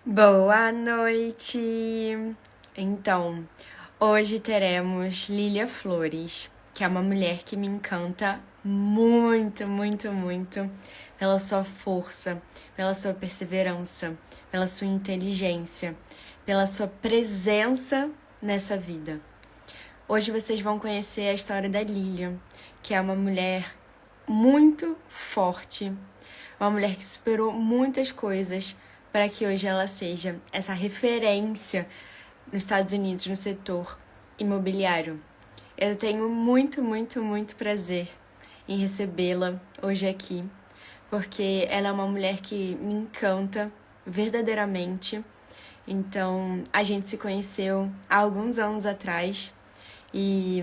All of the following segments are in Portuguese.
Boa noite! Então, hoje teremos Lília Flores, que é uma mulher que me encanta muito, muito, muito pela sua força, pela sua perseverança, pela sua inteligência, pela sua presença nessa vida. Hoje vocês vão conhecer a história da Lília, que é uma mulher muito forte, uma mulher que superou muitas coisas para que hoje ela seja essa referência nos Estados Unidos no setor imobiliário. Eu tenho muito, muito, muito prazer em recebê-la hoje aqui, porque ela é uma mulher que me encanta verdadeiramente. Então, a gente se conheceu há alguns anos atrás e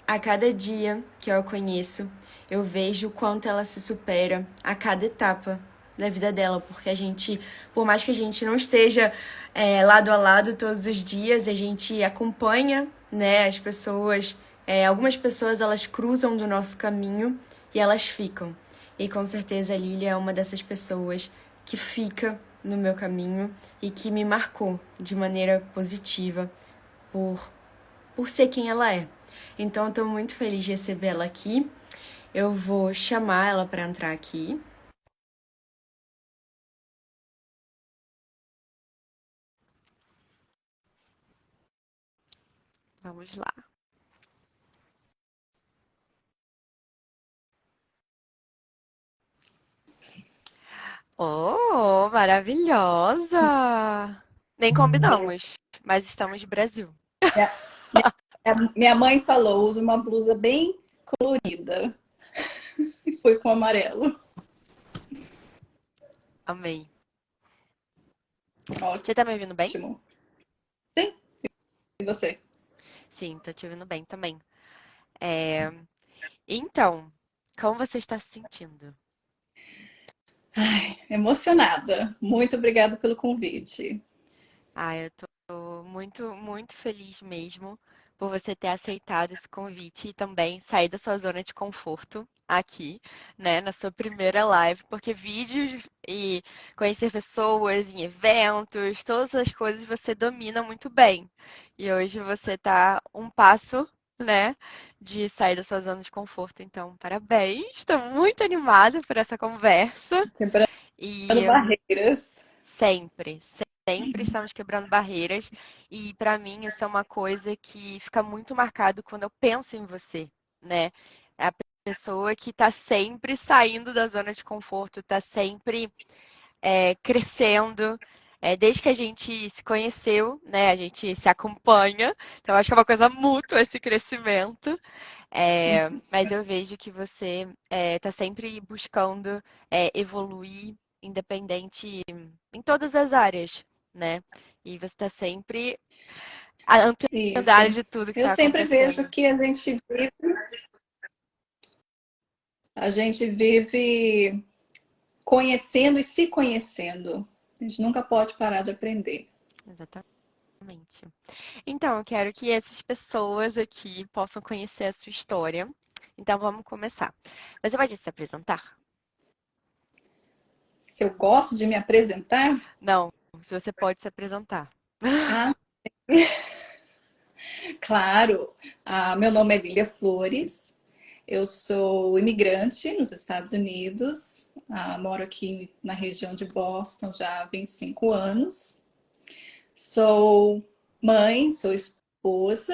a cada dia que eu a conheço, eu vejo o quanto ela se supera a cada etapa da vida dela, porque por mais que a gente não esteja lado a lado todos os dias, a gente acompanha, né, as pessoas, algumas pessoas elas cruzam do nosso caminho e elas ficam. E com certeza a Lilia é uma dessas pessoas que fica no meu caminho e que me marcou de maneira positiva por ser quem ela é. Então, eu tô muito feliz de recebê-la aqui. Eu vou chamar ela para entrar aqui. Vamos lá. Oh, maravilhosa! Nem combinamos, mas estamos de Brasil. Minha, minha mãe falou, usa uma blusa bem colorida. E foi com amarelo. Amei. Você tá me ouvindo bem? Ótimo. Sim, e você? Sim, tô te ouvindo bem também. É, Então, como você está se sentindo? Ai, emocionada. Muito obrigada pelo convite. Ah, eu tô muito, muito feliz mesmo por você ter aceitado esse convite e também sair da sua zona de conforto aqui, né, na sua primeira live, porque vídeos e conhecer pessoas em eventos, todas as coisas você domina muito bem. E hoje você tá um passo, né, de sair da sua zona de conforto. Então, parabéns, estou muito animada por essa conversa Quebrando e barreiras. sempre, sempre estamos quebrando barreiras e para mim isso é uma coisa que fica muito marcado quando eu penso em você, né? É a pessoa que está sempre saindo da zona de conforto, está sempre crescendo. Desde que a gente se conheceu, né? A gente se acompanha, então eu acho que é uma coisa mútua esse crescimento. Mas eu vejo que você está sempre buscando evoluir, independente em todas as áreas, né? E você está sempre antenada Isso. de tudo que Eu está sempre vejo acontecendo. que a gente vive conhecendo e se conhecendo. A gente nunca pode parar de aprender. Exatamente. Então, eu quero que essas pessoas aqui possam conhecer a sua história. Então, vamos começar. Você pode se apresentar? Se eu gosto de me apresentar, Não, se você pode se apresentar. ah, claro. Meu nome é Lília Flores. Eu sou imigrante nos Estados Unidos. Moro aqui na região de Boston já há 25 anos. Sou mãe, sou esposa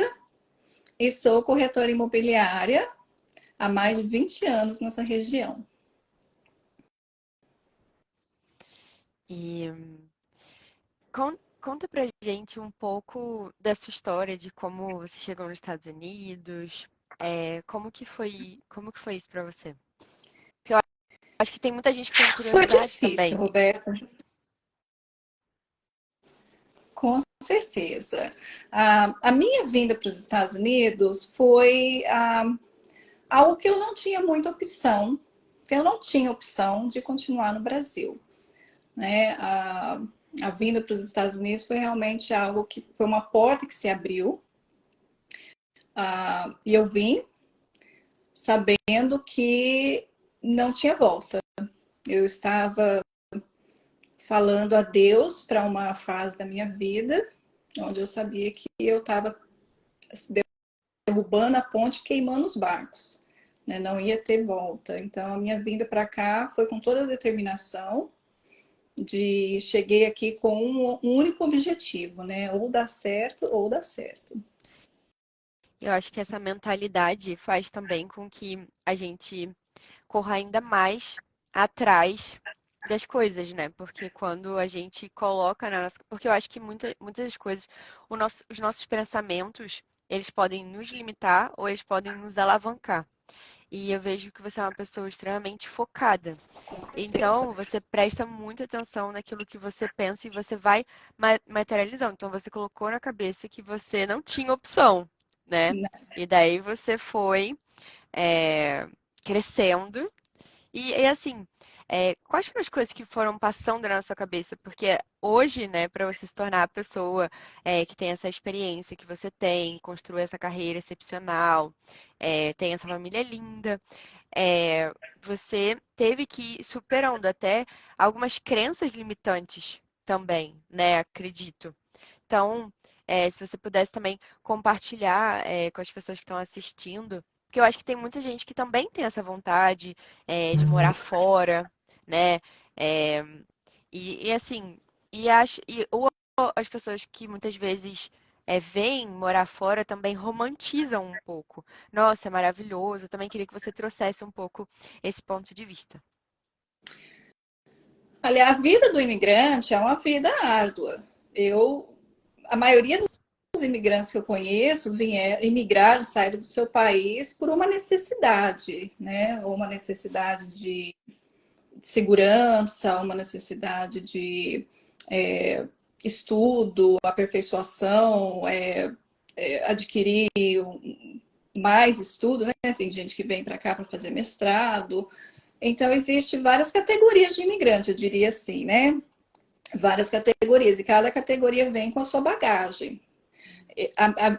e sou corretora imobiliária há mais de 20 anos nessa região. E conta pra gente um pouco da sua história, de como você chegou nos Estados Unidos, como que foi isso pra você? Porque eu acho que tem muita gente que tem Foi curiosidade difícil, também. Roberta, com certeza. A minha vinda para os Estados Unidos foi algo que eu não tinha muita opção. Eu não tinha opção de continuar no Brasil, né? A vinda para os Estados Unidos foi realmente algo que foi uma porta que se abriu. E eu vim sabendo que não tinha volta. Eu estava falando adeus para uma fase da minha vida, onde eu sabia que eu estava derrubando a ponte, queimando os barcos, né? Não ia ter volta. Então, a minha vinda para cá foi com toda a determinação de cheguei aqui com um único objetivo, né? Ou dá certo ou dá certo. Eu acho que essa mentalidade faz também com que a gente corra ainda mais atrás das coisas, né? Porque quando a gente coloca na nossa. Porque eu acho que muitas das coisas, os nossos pensamentos, eles podem nos limitar ou eles podem nos alavancar. E eu vejo que você é uma pessoa extremamente focada. Com certeza. Então, você presta muita atenção naquilo que você pensa e você vai materializando. Então, você colocou na cabeça que você não tinha opção, né? E daí você foi é, crescendo e assim, quais foram as coisas que foram passando na sua cabeça? Porque hoje, né, para você se tornar a pessoa que tem essa experiência que você tem, construir essa carreira excepcional, tem essa família linda, é, você teve que ir superando até algumas crenças limitantes também, né? Acredito. Então, se você pudesse também compartilhar, com as pessoas que estão assistindo, porque eu acho que tem muita gente que também tem essa vontade, de morar fora, né? É, e assim, ou as pessoas que muitas vezes veem morar fora também romantizam um pouco. Nossa, é maravilhoso. Eu também queria que você trouxesse um pouco esse ponto de vista. Olha, a vida do imigrante é uma vida árdua. A maioria dos imigrantes que eu conheço imigraram, saíram do seu país por uma necessidade, né? Ou uma necessidade de segurança, uma necessidade de estudo, aperfeiçoação, adquirir mais estudo, né? Tem gente que vem para cá para fazer mestrado. Então, existe várias categorias de imigrante, eu diria assim, né? Várias categorias, e cada categoria vem com a sua bagagem.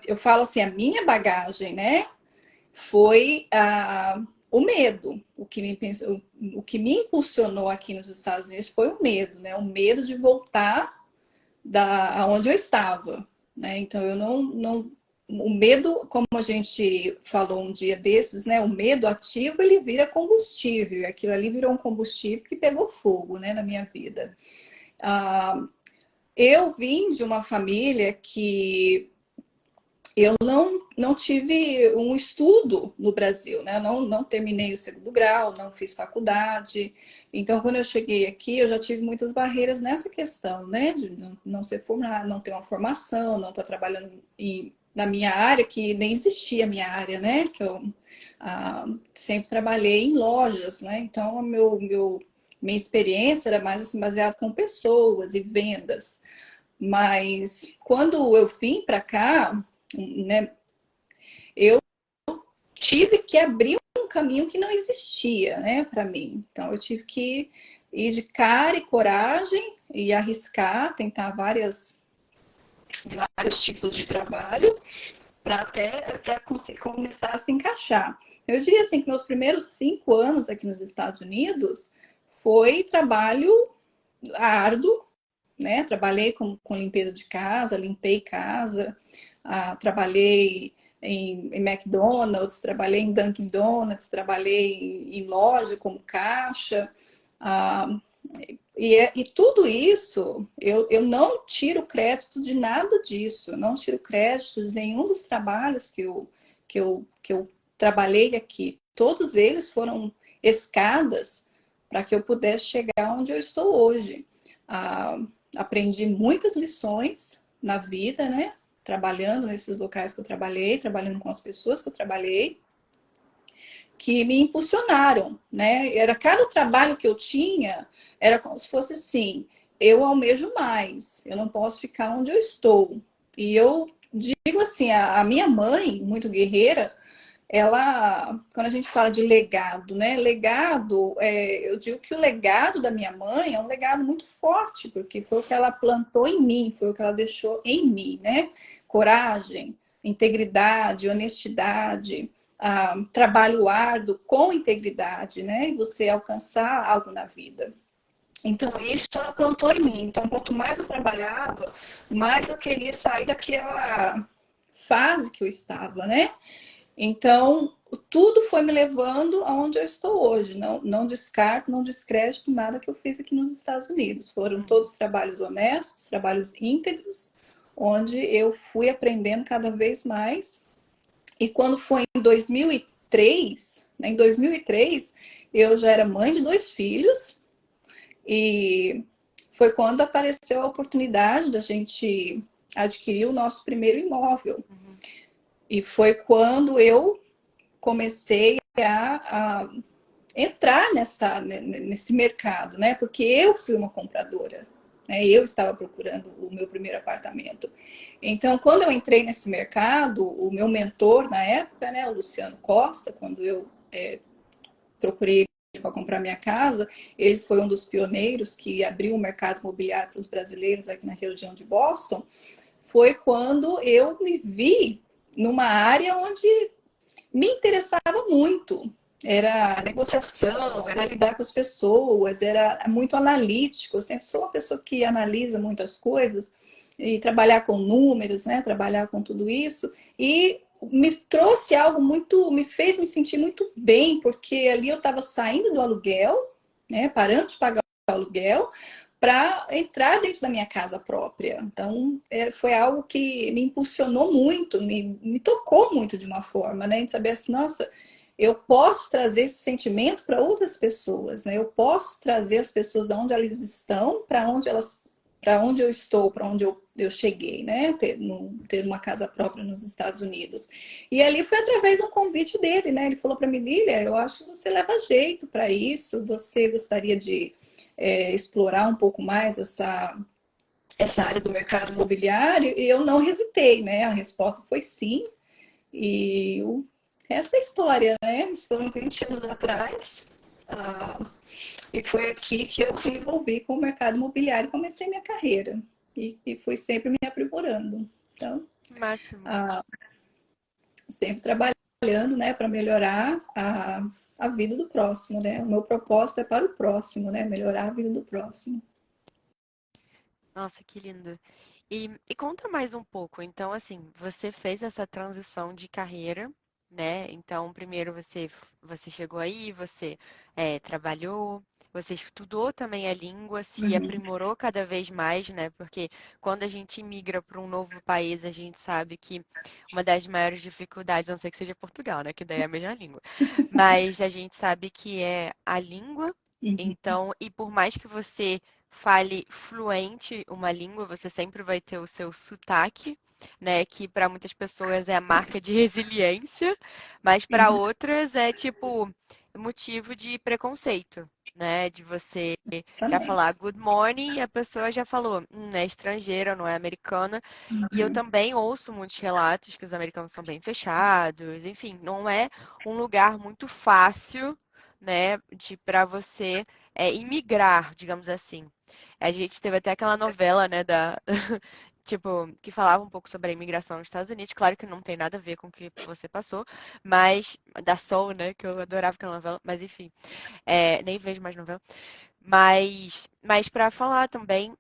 Eu falo assim, a minha bagagem, né? Foi o medo. O que me impulsionou aqui nos Estados Unidos foi o medo, né? O medo de voltar aonde eu estava, né? Então eu não o medo, como a gente falou um dia desses, né? O medo ativo ele vira combustível, e aquilo ali virou um combustível que pegou fogo, né? Na minha vida. Eu vim de uma família que eu não tive um estudo no Brasil, né? Não terminei o segundo grau, não fiz faculdade. Então, quando eu cheguei aqui, eu já tive muitas barreiras nessa questão, né? De não ser formado, não ter uma formação, não estar trabalhando na minha área, que nem existia a minha área, né? Que eu sempre trabalhei em lojas, né? Então, minha experiência era mais assim, baseada com pessoas e vendas. Mas quando eu vim para cá, né, eu tive que abrir um caminho que não existia, né, para mim. Então eu tive que ir de cara e coragem e arriscar, tentar vários tipos de trabalho para até conseguir começar a se encaixar. Eu diria assim que meus primeiros 5 anos aqui nos Estados Unidos foi trabalho árduo, né? Trabalhei com limpeza de casa, limpei casa, trabalhei em McDonald's, trabalhei em Dunkin' Donuts, trabalhei em loja como caixa. Ah, e tudo isso, eu não tiro crédito de nada disso, eu não tiro crédito de nenhum dos trabalhos que eu trabalhei aqui. Todos eles foram escadas para que eu pudesse chegar onde eu estou hoje. Aprendi muitas lições na vida, né? Trabalhando nesses locais que eu trabalhei, trabalhando com as pessoas que eu trabalhei, que me impulsionaram, né? Era cada trabalho que eu tinha, era como se fosse assim, eu almejo mais, eu não posso ficar onde eu estou. E eu digo assim, a minha mãe, muito guerreira, ela, quando a gente fala de legado, né? Legado, eu digo que o legado da minha mãe é um legado muito forte, porque foi o que ela plantou em mim, foi o que ela deixou em mim, né? Coragem, integridade, honestidade, trabalho árduo com integridade, né? E você alcançar algo na vida. Então, isso ela plantou em mim. Então, quanto mais eu trabalhava, mais eu queria sair daquela fase que eu estava, né? Então, tudo foi me levando aonde eu estou hoje. Não, não descarto, não descrédito nada que eu fiz aqui nos Estados Unidos. Foram todos trabalhos honestos, trabalhos íntegros, onde eu fui aprendendo cada vez mais. E quando foi em 2003, né, em 2003, eu já era mãe de 2 filhos e foi quando apareceu a oportunidade da gente adquirir o nosso primeiro imóvel. Uhum. E foi quando eu comecei a entrar nesse mercado, né? Porque eu fui uma compradora, né? Eu estava procurando o meu primeiro apartamento. Então, quando eu entrei nesse mercado, o meu mentor na época, né, o Luciano Costa, quando eu procurei ele para comprar minha casa, ele foi um dos pioneiros que abriu o mercado imobiliário para os brasileiros aqui na região de Boston. Foi quando eu me vi numa área onde me interessava muito. Era negociação, era lidar com as pessoas, era muito analítico. Eu sempre sou uma pessoa que analisa muitas coisas e trabalhar com números, né? Trabalhar com tudo isso. E me trouxe algo muito, me fez me sentir muito bem, porque ali eu estava saindo do aluguel, né? Parando de pagar o aluguel, para entrar dentro da minha casa própria. Então, foi algo que me impulsionou muito, me tocou muito de uma forma, né? De saber assim, nossa, eu posso trazer esse sentimento para outras pessoas, né? Eu posso trazer as pessoas de onde elas estão para onde eu estou, para onde eu cheguei, né? Ter uma casa própria nos Estados Unidos. E ali foi através do convite dele, né? Ele falou para mim, Lília, eu acho que você leva jeito para isso, você gostaria de explorar um pouco mais essa área do mercado imobiliário, e eu não hesitei, né? A resposta foi sim, e essa é a história, né? Isso foram 20 anos atrás, e foi aqui que eu me envolvi com o mercado imobiliário e comecei minha carreira, e fui sempre me aprimorando. Então, Máximo. ah, sempre trabalhando, né, para melhorar a vida do próximo, né? O meu propósito é para o próximo, né? Melhorar a vida do próximo. Nossa, que lindo. E conta mais um pouco. Então, assim, você fez essa transição de carreira, né? Então, primeiro você chegou aí, você trabalhou, você estudou também a língua, se Uhum. aprimorou cada vez mais, né? Porque quando a gente migra para um novo país, a gente sabe que uma das maiores dificuldades, a não ser que seja Portugal, né? Que daí é a mesma língua. Mas a gente sabe que é a língua. Uhum. Então, e por mais que você fale fluente uma língua, você sempre vai ter o seu sotaque, né? Que para muitas pessoas é a marca de resiliência, mas para outras é tipo motivo de preconceito, né? De você já Também. falar good morning e a pessoa já falou, é estrangeira, não é americana. E eu também ouço muitos relatos que os americanos são bem fechados, enfim, não é um lugar muito fácil, né, de para você imigrar, digamos assim. A gente teve até aquela novela, né, da tipo, que falava um pouco sobre a imigração nos Estados Unidos. Claro que não tem nada a ver com o que você passou, mas da Soul, né, que eu adorava aquela novela, mas enfim, nem vejo mais novela. Mas para falar também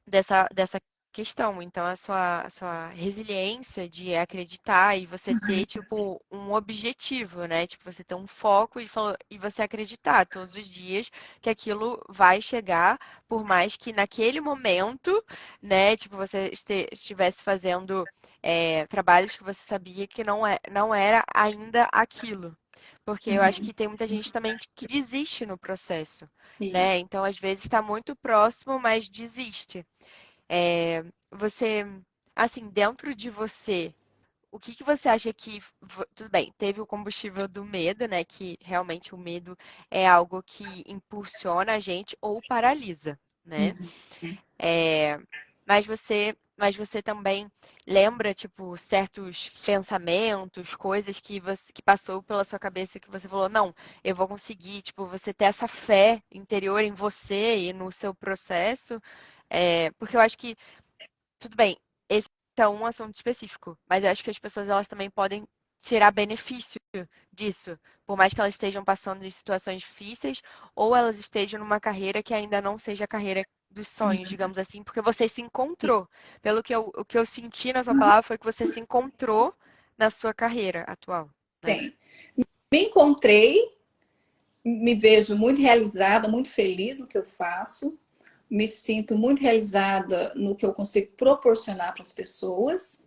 dessa questão. Então, a sua resiliência de acreditar e você ter, tipo, um objetivo, né? Tipo, você ter um foco e você acreditar todos os dias que aquilo vai chegar, por mais que naquele momento, né? Tipo, você estivesse fazendo trabalhos que você sabia que não era ainda aquilo. Porque eu acho Uhum. que tem muita gente também que desiste no processo, né? Isso. Então, às vezes, está muito próximo, mas desiste. Você, assim, dentro de você, o que que você acha que, tudo bem, teve o combustível do medo, né? Que realmente o medo é algo que impulsiona a gente ou paralisa, né? Uhum. É, mas você também lembra, tipo, certos pensamentos, coisas que você que passou pela sua cabeça que você falou, não, eu vou conseguir, tipo, você ter essa fé interior em você e no seu processo, porque eu acho que tudo bem, esse é um assunto específico, mas eu acho que as pessoas elas também podem tirar benefício disso, por mais que elas estejam passando em situações difíceis, ou elas estejam numa carreira que ainda não seja a carreira dos sonhos, digamos assim, porque você se encontrou. Pelo que o que eu senti na sua palavra foi que você se encontrou na sua carreira atual, né? Sim. Me encontrei, me vejo muito realizada, muito feliz no que eu faço, me sinto muito realizada no que eu consigo proporcionar para as pessoas.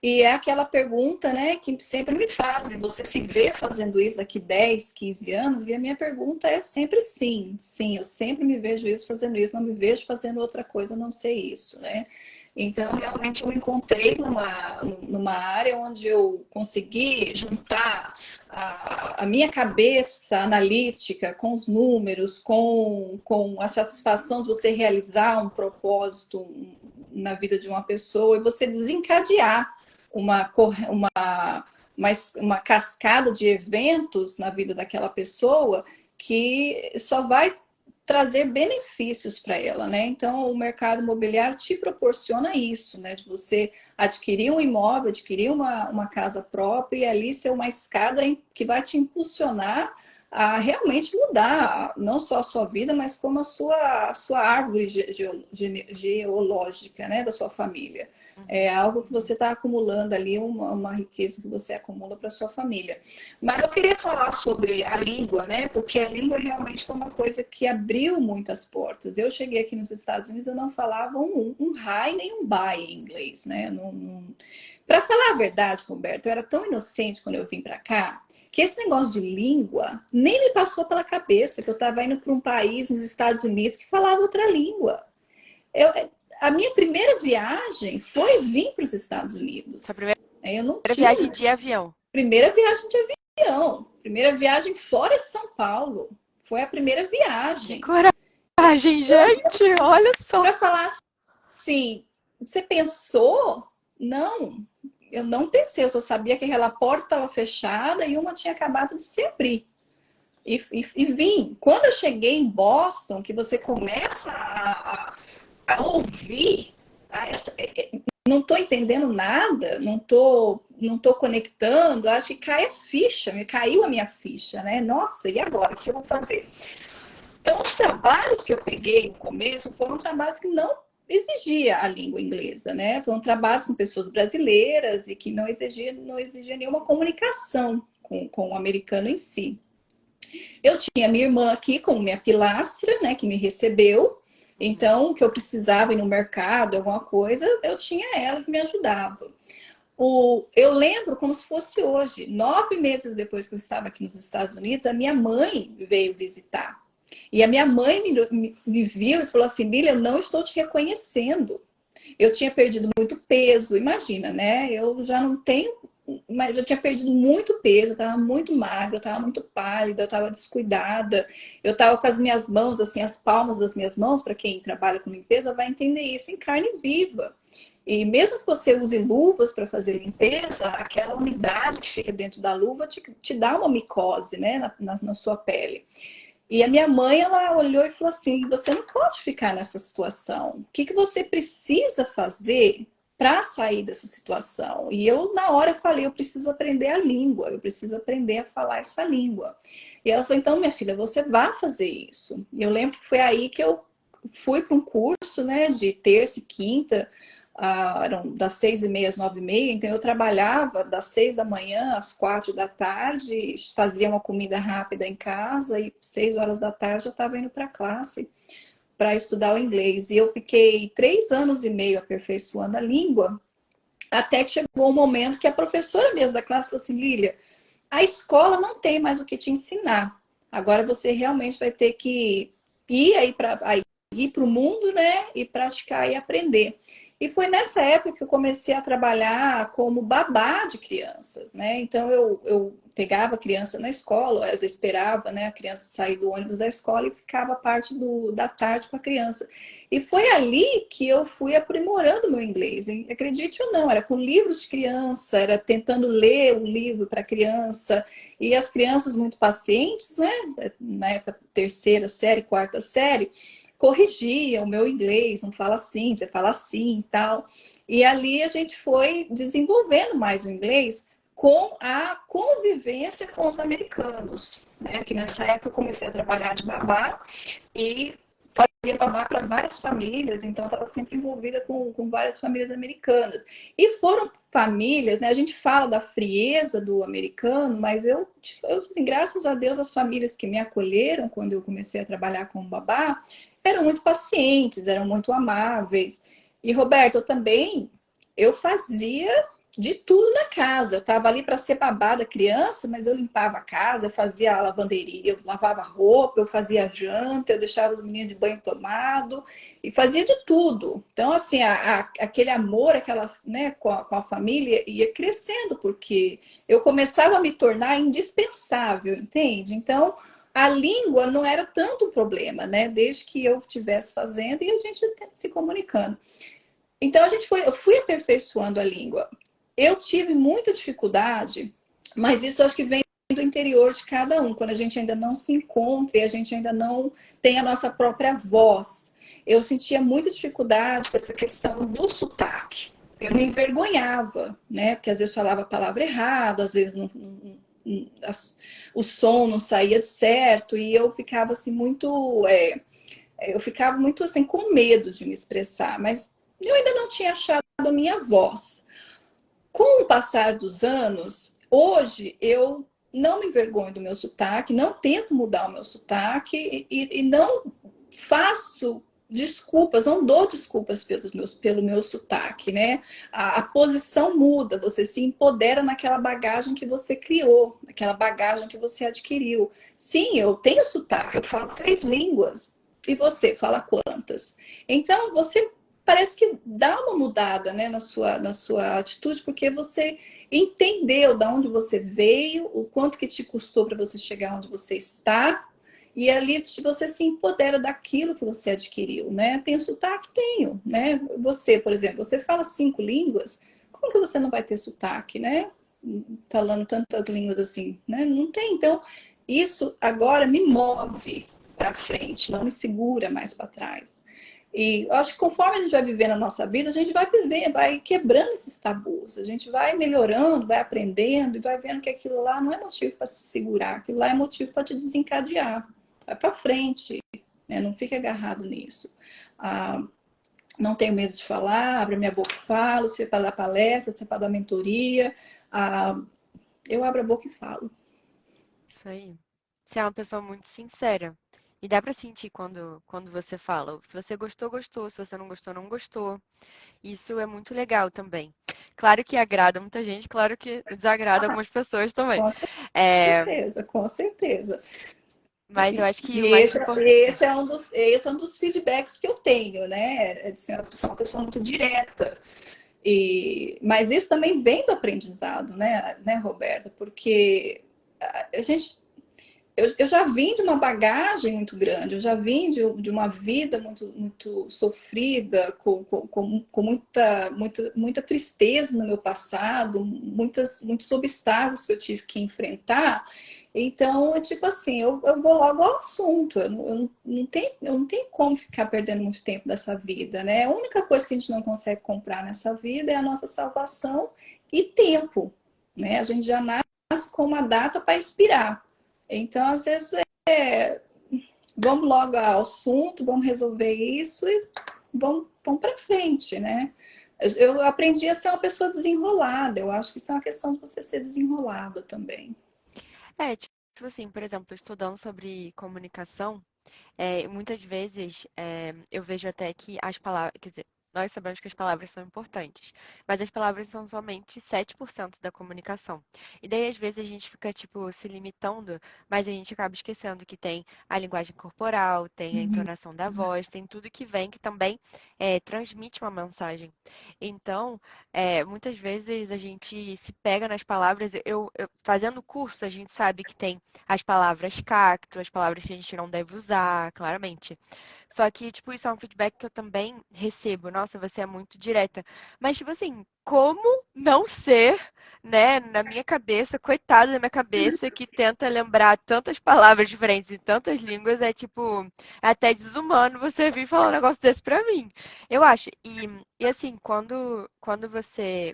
E é aquela pergunta, né, que sempre me fazem, você se vê fazendo isso daqui 10, 15 anos? E a minha pergunta é sempre sim. Sim, eu sempre me vejo isso fazendo isso, não me vejo fazendo outra coisa a não ser isso, né? Então, realmente, eu me encontrei numa área onde eu consegui juntar a minha cabeça analítica com os números, com a satisfação de você realizar um propósito na vida de uma pessoa e você desencadear uma cascada de eventos na vida daquela pessoa que só vai trazer benefícios para ela, né? Então, o mercado imobiliário te proporciona isso, né? De você adquirir um imóvel, adquirir uma casa própria e ali ser uma escada que vai te impulsionar a realmente mudar não só a sua vida, mas como a sua árvore geológica, né? Da sua família. É algo que você está acumulando ali, uma riqueza que você acumula para sua família. Mas eu queria falar sobre a língua, né? Porque a língua realmente foi uma coisa que abriu muitas portas. Eu cheguei aqui nos Estados Unidos, eu não falava um hi nem um bye em inglês, né? Para falar a verdade, Roberto, eu era tão inocente quando eu vim para cá, que esse negócio de língua nem me passou pela cabeça, que eu estava indo para um país nos Estados Unidos que falava outra língua. Eu, a minha primeira viagem foi vir para os Estados Sua Unidos. primeira Eu não viagem tinha de avião. primeira viagem de avião, primeira viagem fora de São Paulo. Foi a primeira Que viagem. coragem, gente! Olha só. Para falar assim, você pensou? Não, eu não pensei. Eu só sabia que aquela porta estava fechada e uma tinha acabado de se abrir. E vim. Quando eu cheguei em Boston, que você começa a ouvir, não estou entendendo nada, não tô conectando, acho que cai a ficha, me caiu a minha ficha, né? Nossa, e agora? O que eu vou fazer? Então, os trabalhos que eu peguei no começo foram trabalhos que não exigia a língua inglesa, né? Foram trabalhos com pessoas brasileiras e que não exigia nenhuma comunicação com o americano em si. Eu tinha minha irmã aqui como minha pilastra, né, que me recebeu. Então, o que eu precisava ir no mercado, alguma coisa, eu tinha ela que me ajudava. Eu lembro como se fosse hoje. 9 meses depois que eu estava aqui nos Estados Unidos, a minha mãe veio visitar. E a minha mãe me viu e falou assim, Bíblia, eu não estou te reconhecendo. Eu tinha perdido muito peso, imagina, né? Eu já não tenho, mas eu tinha perdido muito peso, eu estava muito magra, eu estava muito pálida, eu estava descuidada. Eu estava com as minhas mãos, assim, as palmas das minhas mãos, para quem trabalha com limpeza vai entender isso, em carne viva. E mesmo que você use luvas para fazer limpeza, aquela umidade que fica dentro da luva te dá uma micose, né, na sua pele. E a minha mãe, ela olhou e falou assim, você não pode ficar nessa situação. O que você precisa fazer para sair dessa situação? E eu, na hora, falei, eu preciso aprender a língua, eu preciso aprender a falar essa língua. E ela falou, então, minha filha, você vai fazer isso. E eu lembro que foi aí que eu fui para um curso, né, de terça e quinta, eram das 6h30 às 9h30, então eu trabalhava das 6 da manhã às 4 da tarde, fazia uma comida rápida em casa e 6 horas da tarde eu estava indo para a classe para estudar o inglês. E eu fiquei 3 anos e meio aperfeiçoando a língua, até que chegou um momento que a professora mesmo da classe falou assim, Lília, a escola não tem mais o que te ensinar. Agora você realmente vai ter que ir para o mundo, né? E praticar e aprender. E foi nessa época que eu comecei a trabalhar como babá de crianças, né? Então eu pegava a criança na escola, eu esperava, né, a criança sair do ônibus da escola e ficava parte da tarde com a criança. E foi ali que eu fui aprimorando meu inglês. E, acredite ou não, era com livros de criança, era tentando ler o livro para a criança. E as crianças muito pacientes, né? Na época, terceira série, quarta série, corrigia o meu inglês, não fala assim, você fala assim e tal. E ali a gente foi desenvolvendo mais o inglês com a convivência com os americanos, né? Que nessa época eu comecei a trabalhar de babá e fazia babá para várias famílias, então estava sempre envolvida com várias famílias americanas. E foram famílias, né? A gente fala da frieza do americano, mas assim, graças a Deus, as famílias que me acolheram quando eu comecei a trabalhar como babá eram muito pacientes, eram muito amáveis. E, Roberto, eu fazia de tudo na casa. Eu estava ali para ser babá criança, mas eu limpava a casa, eu fazia a lavanderia, eu lavava roupa, eu fazia janta, eu deixava os meninos de banho tomado e fazia de tudo. Então, assim, aquele amor, né, com a família ia crescendo, porque eu começava a me tornar indispensável, entende? Então, a língua não era tanto um problema, né? Desde que eu estivesse fazendo e a gente se comunicando. Então, eu fui aperfeiçoando a língua. Eu tive muita dificuldade, mas isso acho que vem do interior de cada um, quando a gente ainda não se encontra e a gente ainda não tem a nossa própria voz. Eu sentia muita dificuldade com essa questão do sotaque. Eu me envergonhava, né? Porque às vezes falava a palavra errada, às vezes o som não saía certo e eu ficava assim eu ficava muito assim com medo de me expressar, mas eu ainda não tinha achado a minha voz. Com o passar dos anos, hoje eu não me envergonho do meu sotaque, não tento mudar o meu sotaque e não faço desculpas, não dou desculpas pelo meu sotaque, né? A posição muda, você se empodera naquela bagagem que você criou, naquela bagagem que você adquiriu. Sim, eu tenho sotaque, eu falo 3 línguas. E você fala quantas? Então, você parece que dá uma mudada, né, na sua atitude, porque você entendeu de onde você veio, o quanto que te custou para você chegar onde você está, e ali você se empodera daquilo que você adquiriu, né? Tenho sotaque? Tenho, né? Você, por exemplo, você fala 5 línguas, como que você não vai ter sotaque, né? Falando tantas línguas assim, né? Não tem. Então, isso agora me move para frente, não me segura mais para trás. E eu acho que conforme a gente vai vivendo a nossa vida, a gente vai quebrando esses tabus, a gente vai melhorando, vai aprendendo e vai vendo que aquilo lá não é motivo para se segurar, aquilo lá é motivo para te desencadear. Vai para frente, né? Não fica agarrado nisso. Ah, não tenho medo de falar, abro minha boca e falo, se é para dar palestra, se é para dar mentoria, ah, eu abro a boca e falo. Isso aí. Você é uma pessoa muito sincera. E dá pra sentir quando você fala. Se você gostou, gostou. Se você não gostou, não gostou. Isso é muito legal também. Claro que agrada muita gente, claro que desagrada algumas pessoas também. Com É, certeza, com certeza. mas eu acho que E o mais esse, importante. esse é um dos feedbacks que eu tenho, né? É de ser uma pessoa muito direta. Mas isso também vem do aprendizado, né, Roberta? Porque a gente, eu já vim de uma bagagem muito grande, eu já vim de uma vida muito, muito sofrida, com muita tristeza no meu passado, muitos obstáculos que eu tive que enfrentar. Então, é tipo assim, eu vou logo ao assunto. Eu não tenho como ficar perdendo muito tempo dessa vida, né? A única coisa que a gente não consegue comprar nessa vida é a nossa salvação e tempo, né? A gente já nasce com uma data para expirar. Então, às vezes, vamos logo ao assunto, vamos resolver isso e vamos para frente, né? Eu aprendi a ser uma pessoa desenrolada. Eu acho que isso é uma questão de você ser desenrolada também. É, tipo assim, por exemplo, estudando sobre comunicação, muitas vezes eu vejo até que as palavras, quer dizer, nós sabemos que as palavras são importantes, mas as palavras são somente 7% da comunicação. E daí, às vezes, a gente fica, tipo, se limitando, mas a gente acaba esquecendo que tem a linguagem corporal, tem a Uhum. entonação da voz, tem tudo que vem que também transmite uma mensagem. Então, muitas vezes a gente se pega nas palavras, fazendo curso, a gente sabe que tem as palavras cacto, as palavras que a gente não deve usar, claramente. Só que, tipo, isso é um feedback que eu também recebo. Nossa, você é muito direta. Mas, tipo assim, como não ser, né, na minha cabeça, coitada da minha cabeça, que tenta lembrar tantas palavras diferentes em tantas línguas, é tipo, é até desumano você vir falar um negócio desse pra mim. Eu acho. E assim, quando você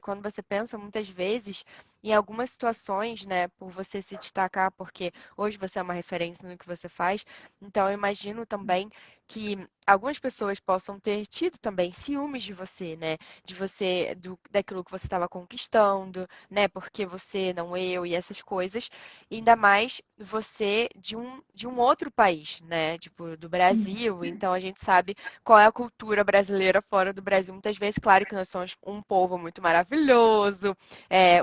pensa, muitas vezes, em algumas situações, né, por você se destacar, porque hoje você é uma referência no que você faz, então eu imagino também que algumas pessoas possam ter tido também ciúmes de você, né, de você, daquilo que você estava conquistando, né, porque você, não eu, e essas coisas, ainda mais você de um outro país, né, tipo, do Brasil, então a gente sabe qual é a cultura brasileira fora do Brasil. Muitas vezes, claro que nós somos um povo muito maravilhoso,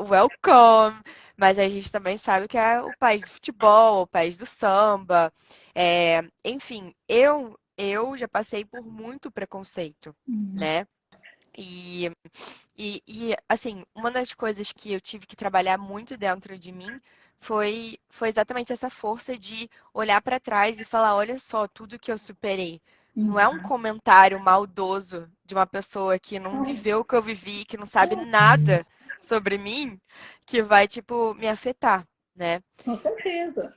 welcome, mas a gente também sabe que é o país do futebol, o país do samba. Enfim, eu já passei por muito preconceito, né? E, assim, uma das coisas que eu tive que trabalhar muito dentro de mim foi exatamente essa força de olhar para trás e falar: olha só, tudo que eu superei. Não é um comentário maldoso de uma pessoa que não viveu o que eu vivi, que não sabe nada sobre mim, que vai, tipo, me afetar, né? Com certeza.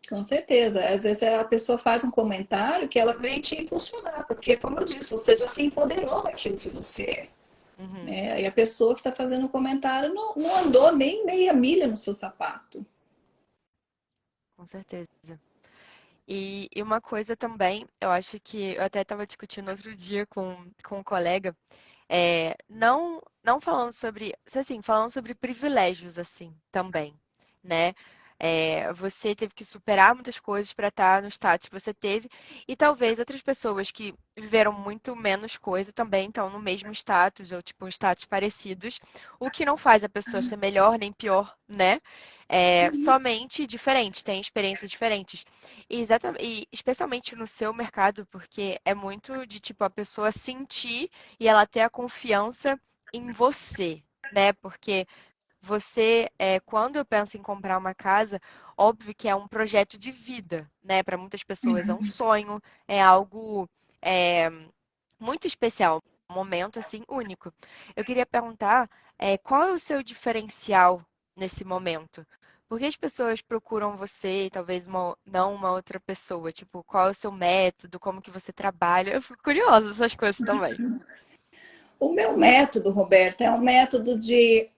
Com certeza. Às vezes a pessoa faz um comentário que ela vem te impulsionar, porque, como eu disse, você já se empoderou daquilo que você é. Uhum, Né? E a pessoa que está fazendo o comentário não andou nem meia milha no seu sapato. com certeza. E uma coisa também, eu acho que eu até estava discutindo outro dia com um colega, não falando sobre, assim, falando sobre privilégios, assim, também, né? Você teve que superar muitas coisas para estar no status que você teve, e talvez outras pessoas que viveram muito menos coisa também estão no mesmo status, ou tipo, status parecidos, o que não faz a pessoa ser melhor nem pior, né? Somente diferente, tem experiências diferentes. E especialmente no seu mercado, porque é muito de tipo a pessoa sentir e ela ter a confiança em você, né? Porque você, quando eu penso em comprar uma casa, óbvio que é um projeto de vida, né? Para muitas pessoas é um sonho, é algo é, muito especial, um momento assim único. Eu queria perguntar, qual é o seu diferencial nesse momento? Por que as pessoas procuram você, e talvez não uma outra pessoa? Tipo, qual é o seu método, como que você trabalha? Eu fico curiosa dessas coisas também. O meu método, Roberta, é um método de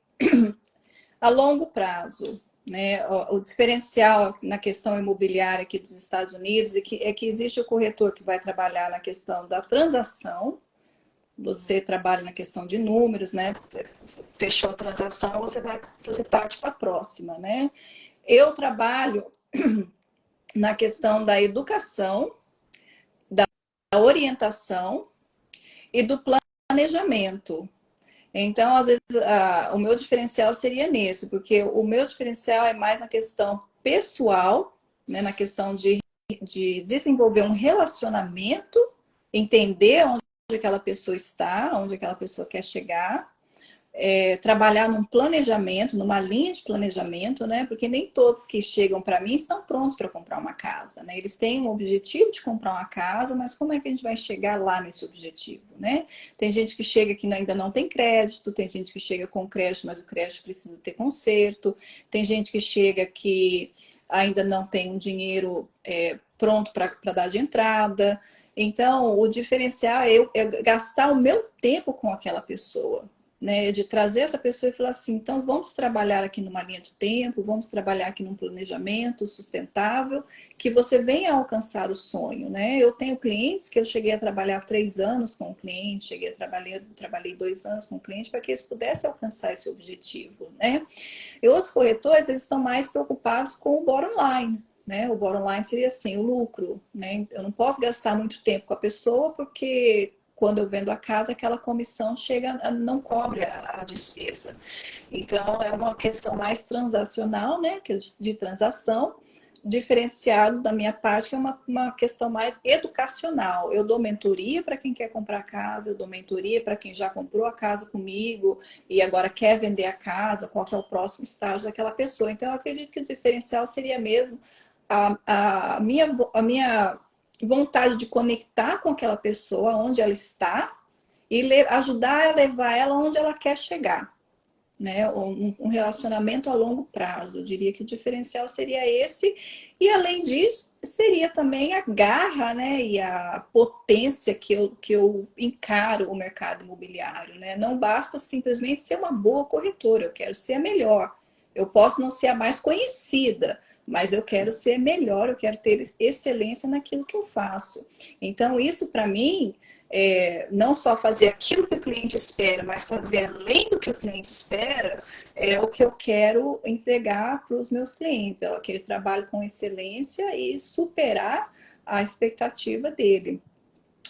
a longo prazo. Né? O diferencial na questão imobiliária aqui dos Estados Unidos é que existe o corretor que vai trabalhar na questão da transação, Uhum, você trabalha na questão de números, né? Fechou a transação, você parte para a próxima, né? Eu trabalho na questão da educação, da orientação e do planejamento. Então, às vezes, o meu diferencial seria nesse, porque o meu diferencial é mais na questão pessoal, né, na questão de desenvolver um relacionamento, entender onde aquela pessoa está, onde aquela pessoa quer chegar, trabalhar num planejamento, numa linha de planejamento, né? Porque nem todos que chegam para mim estão prontos para comprar uma casa, né? Eles têm um objetivo de comprar uma casa, mas como é que a gente vai chegar lá nesse objetivo, né? Tem gente que chega que ainda não tem crédito, tem gente que chega com crédito, mas o crédito precisa ter conserto, tem gente que chega que ainda não tem um dinheiro pronto para dar de entrada. Então, o diferencial é gastar o meu tempo com aquela pessoa, né, de trazer essa pessoa e falar assim, então vamos trabalhar aqui numa linha de tempo, vamos trabalhar aqui num planejamento sustentável, que você venha alcançar o sonho, né? Eu tenho clientes que eu cheguei a trabalhar 3 anos com o cliente, trabalhei 2 anos com o cliente para que eles pudessem alcançar esse objetivo, né? E outros corretores, eles estão mais preocupados com o bottom line, né? O bottom line seria assim, o lucro, né? Eu não posso gastar muito tempo com a pessoa porque quando eu vendo a casa, aquela comissão não cobre a despesa. Então, é uma questão mais transacional, né? De transação, diferenciado da minha parte, que é uma questão mais educacional. Eu dou mentoria para quem quer comprar casa, eu dou mentoria para quem já comprou a casa comigo e agora quer vender a casa, qual que é o próximo estágio daquela pessoa. Então, eu acredito que o diferencial seria mesmo a minha vontade de conectar com aquela pessoa onde ela está e ajudar a levar ela onde ela quer chegar, né? Um relacionamento a longo prazo. Eu diria que o diferencial seria esse. E além disso, seria também a garra, né? E a potência que eu encaro o mercado imobiliário, né? Não basta simplesmente ser uma boa corretora, eu quero ser a melhor. Eu posso não ser a mais conhecida, mas eu quero ser melhor, eu quero ter excelência naquilo que eu faço. Então, isso para mim, não só fazer aquilo que o cliente espera, mas fazer além do que o cliente espera, é o que eu quero entregar para os meus clientes. É aquele trabalho com excelência e superar a expectativa dele.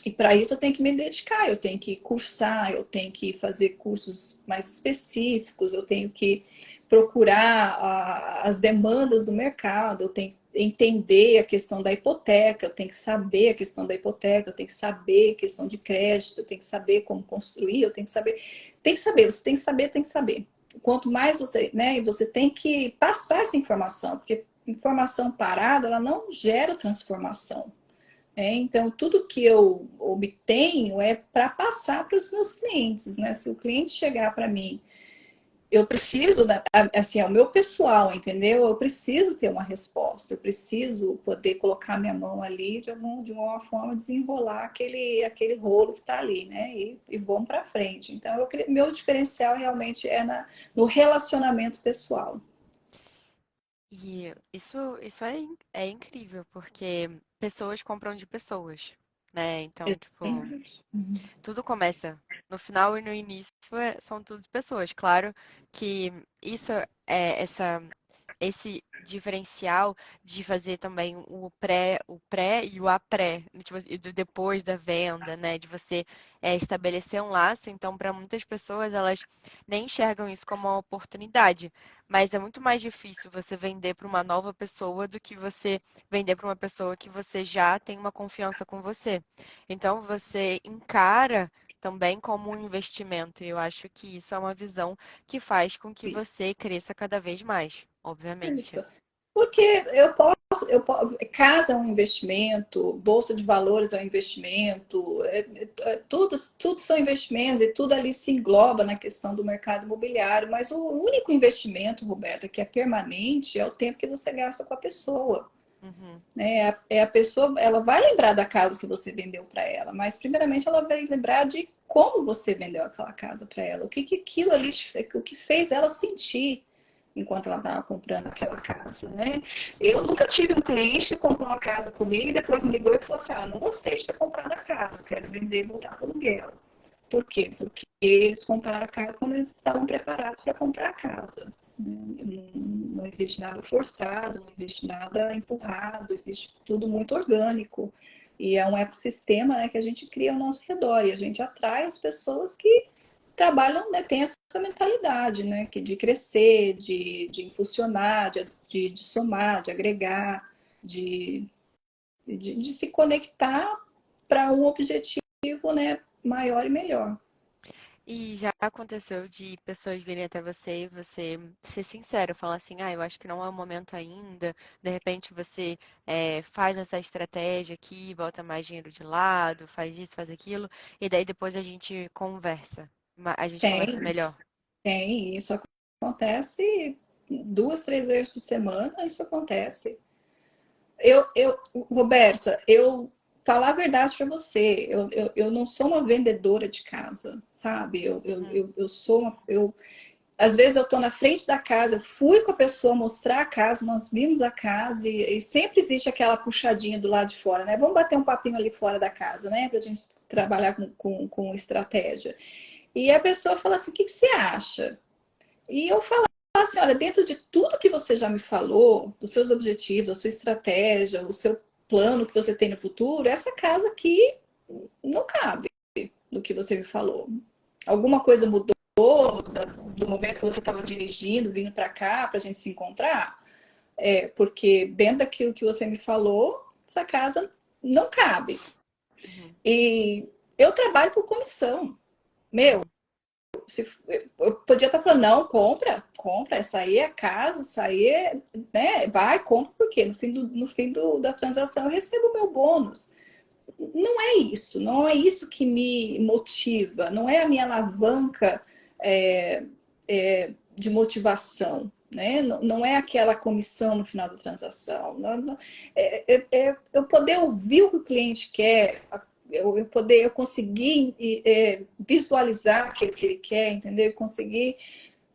E para isso eu tenho que me dedicar, eu tenho que cursar, eu tenho que fazer cursos mais específicos, eu tenho que procurar as demandas do mercado, eu tenho que entender a questão da hipoteca, eu tenho que saber a questão da hipoteca, eu tenho que saber a questão de crédito, eu tenho que saber como construir, eu tenho que saber, você tem que saber, tem que saber. Quanto mais você, né, você tem que passar essa informação, porque informação parada, ela não gera transformação. Então, tudo que eu obtenho é para passar para os meus clientes, né? Se o cliente chegar para mim, eu preciso, assim, é o meu pessoal, entendeu? Eu preciso ter uma resposta, eu preciso poder colocar minha mão ali de uma forma, desenrolar aquele rolo que está ali, né? E vamos para frente. Então, meu diferencial realmente é no relacionamento pessoal. E isso é incrível, porque pessoas compram de pessoas, né? Então, tipo, Exatamente. tudo começa. No final e no início são tudo pessoas. Claro que isso é esse diferencial de fazer também o pré e o apré, tipo, e do depois da venda, né? De você estabelecer um laço. Então, para muitas pessoas, elas nem enxergam isso como uma oportunidade, mas é muito mais difícil você vender para uma nova pessoa do que você vender para uma pessoa que você já tem uma confiança com você. Então, você encara também como um investimento. E eu acho que isso é uma visão que faz com que você cresça cada vez mais, obviamente. Isso. Porque casa é um investimento, bolsa de valores é um investimento, tudo são investimentos e tudo ali se engloba na questão do mercado imobiliário, mas o único investimento, Roberta, que é permanente é o tempo que você gasta com a pessoa. Uhum, Né? A pessoa, ela vai lembrar da casa que você vendeu para ela, mas primeiramente ela vai lembrar de como você vendeu aquela casa para ela, que aquilo ali, o que fez ela sentir enquanto ela estava comprando aquela casa, né? Eu nunca tive um cliente que comprou uma casa comigo e depois me ligou e falou assim, não gostei de ter comprado a casa, quero vender e voltar para o aluguel. Por quê? Porque eles compraram a casa quando eles estavam preparados para comprar a casa. Não existe nada forçado, não existe nada empurrado, existe tudo muito orgânico. E é um ecossistema, né, que a gente cria ao nosso redor e a gente atrai as pessoas que trabalham, né, tem essa mentalidade, né, de crescer, de impulsionar, de somar, de agregar, de se conectar para um objetivo, né, maior e melhor. E já aconteceu de pessoas virem até você e você ser sincero, falar assim, eu acho que não é o momento ainda. De repente você faz essa estratégia aqui, bota mais dinheiro de lado, faz isso, faz aquilo, e daí depois a gente conversa. A gente conversa Tem, melhor. tem, isso acontece 2, 3 vezes por semana, isso acontece. Roberta, falar a verdade para você, eu não sou uma vendedora de casa, sabe? Uhum, Eu sou às vezes eu estou na frente da casa, eu fui com a pessoa mostrar a casa, nós vimos a casa e sempre existe aquela puxadinha do lado de fora, né? Vamos bater um papinho ali fora da casa, né? Para a gente trabalhar com estratégia. E a pessoa fala assim: o que você acha? E eu falo assim: olha, dentro de tudo que você já me falou, dos seus objetivos, da sua estratégia, o seu plano que você tem no futuro, essa casa aqui não cabe no que você me falou. Alguma coisa mudou do momento que você estava dirigindo, vindo para cá, para a gente se encontrar? Porque dentro daquilo que você me falou, essa casa não cabe. uhum, E eu trabalho por comissão. Meu, uhum. eu podia estar falando, não, compra, essa aí é a casa, isso aí é, né, vai, compra, porque no fim da transação eu recebo o meu bônus. Não é isso, não é isso que me motiva, não é a minha alavanca é, de motivação, né? Não é aquela comissão no final da transação. Eu poder ouvir o que o cliente quer, eu conseguir visualizar aquilo que ele quer, entendeu? Eu conseguir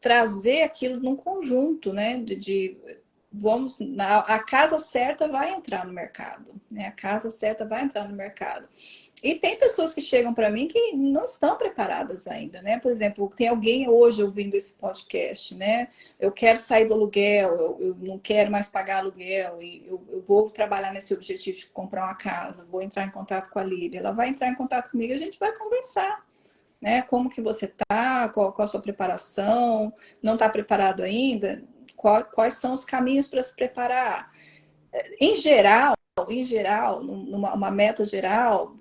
trazer aquilo num conjunto, né? A casa certa vai entrar no mercado, né? A casa certa vai entrar no mercado. E tem pessoas que chegam para mim que não estão preparadas ainda, né? Por exemplo, tem alguém hoje ouvindo esse podcast, né? Eu quero sair do aluguel, eu não quero mais pagar aluguel, e eu vou trabalhar nesse objetivo de comprar uma casa, vou entrar em contato com a Lília. Ela vai entrar em contato comigo e a gente vai conversar, né? Como que você tá, qual a sua preparação, não está preparado ainda? Quais são os caminhos para se preparar? Em geral, numa uma meta geral,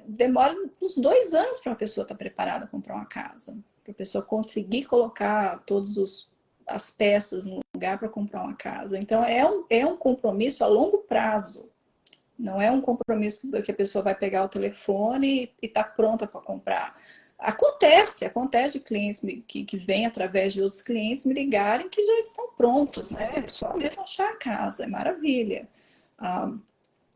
demora uns 2 anos para uma pessoa estar preparada a comprar uma casa, para a pessoa conseguir colocar todas as peças no lugar para comprar uma casa. Então, é um compromisso a longo prazo. Não é um compromisso que a pessoa vai pegar o telefone e está pronta para comprar. Acontece de clientes que vêm através de outros clientes me ligarem que já estão prontos, né? É só mesmo achar a casa, é maravilha. Ah,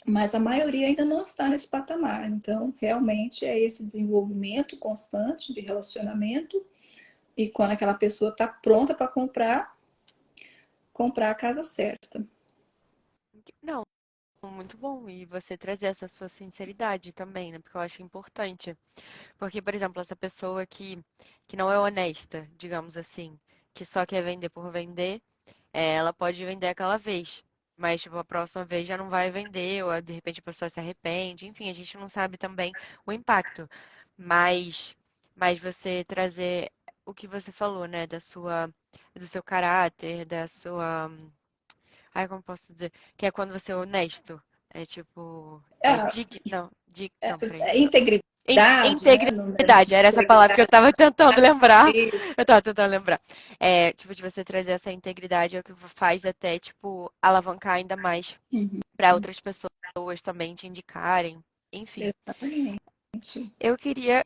mas a maioria ainda não está nesse patamar. Então, realmente é esse desenvolvimento constante de relacionamento e quando aquela pessoa está pronta para comprar a casa certa. Não, muito bom. E você trazer essa sua sinceridade também, né? Porque eu acho importante. Porque, por exemplo, essa pessoa que não é honesta, digamos assim, que só quer vender por vender, ela pode vender aquela vez. Mas, tipo, a próxima vez já não vai vender, ou de repente a pessoa se arrepende. Enfim, a gente não sabe também o impacto. Mas, mas você trazer o que você falou, né? Do seu caráter, da sua. Ai, como posso dizer? Que é quando você é honesto. É tipo. Ah, Não, não, peraí. integridade, né? Integridade, era essa palavra que eu tava tentando lembrar. Isso. Eu tava tentando lembrar. Tipo, de você trazer essa integridade é o que faz até, tipo, alavancar ainda mais Uhum, para outras pessoas também te indicarem. Enfim, exatamente. eu queria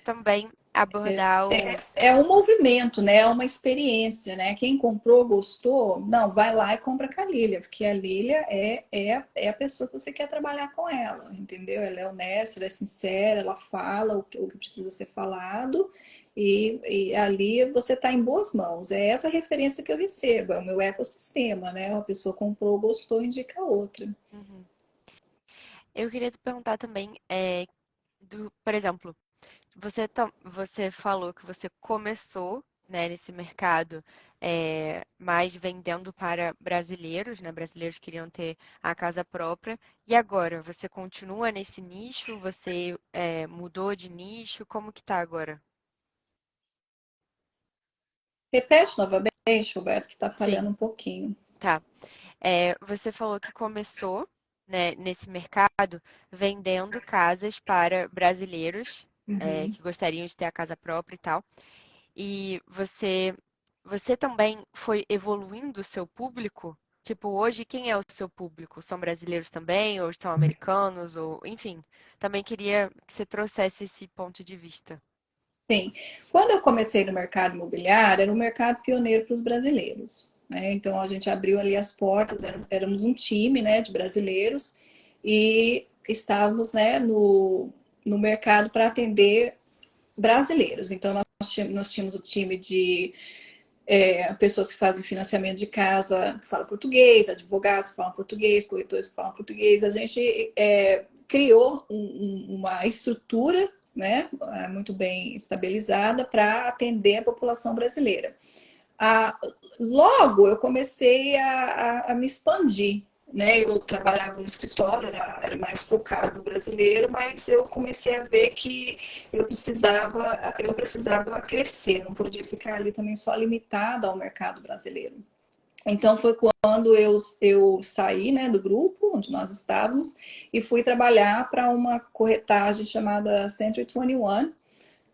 também abordar o É um movimento, né? É uma experiência, né? Quem comprou, gostou, não, vai lá e compra com a Lília, porque a Lília é a pessoa que você quer trabalhar com ela, entendeu? Ela é honesta, ela é sincera, ela fala o que precisa ser falado, e ali você está em boas mãos. É essa referência que eu recebo, é o meu ecossistema, né? Uma pessoa comprou, gostou, indica outra. Uhum. Eu queria te perguntar também, por exemplo, você falou que você começou, né, nesse mercado mais vendendo para brasileiros, né? Brasileiros queriam ter a casa própria. E agora, você continua nesse nicho? Você mudou de nicho? Como que tá agora? Repete novamente, Roberto, que está Sim, falhando um pouquinho. tá. Você falou que começou, né, nesse mercado vendendo casas para brasileiros Uhum. que gostariam de ter a casa própria e tal. E você também foi evoluindo o seu público? Tipo, hoje quem é o seu público? São brasileiros também, ou são americanos, ou enfim. Também queria que você trouxesse esse ponto de vista. Sim. Quando eu comecei no mercado imobiliário, era um mercado pioneiro para os brasileiros, né? Então a gente abriu ali as portas, éramos um time, né, de brasileiros e estávamos, né, no mercado para atender brasileiros. Então nós tínhamos o time de pessoas que fazem financiamento de casa que falam português, advogados que falam português, corretores que falam português. A gente criou uma estrutura, né, muito bem estabilizada para atender a população brasileira. Ah, logo eu comecei a me expandir, né? Eu trabalhava no escritório, era mais focado no brasileiro, mas eu comecei a ver que eu precisava crescer, não podia ficar ali também só limitada ao mercado brasileiro. Então foi quando eu saí, né, do grupo onde nós estávamos e fui trabalhar para uma corretagem chamada Century 21,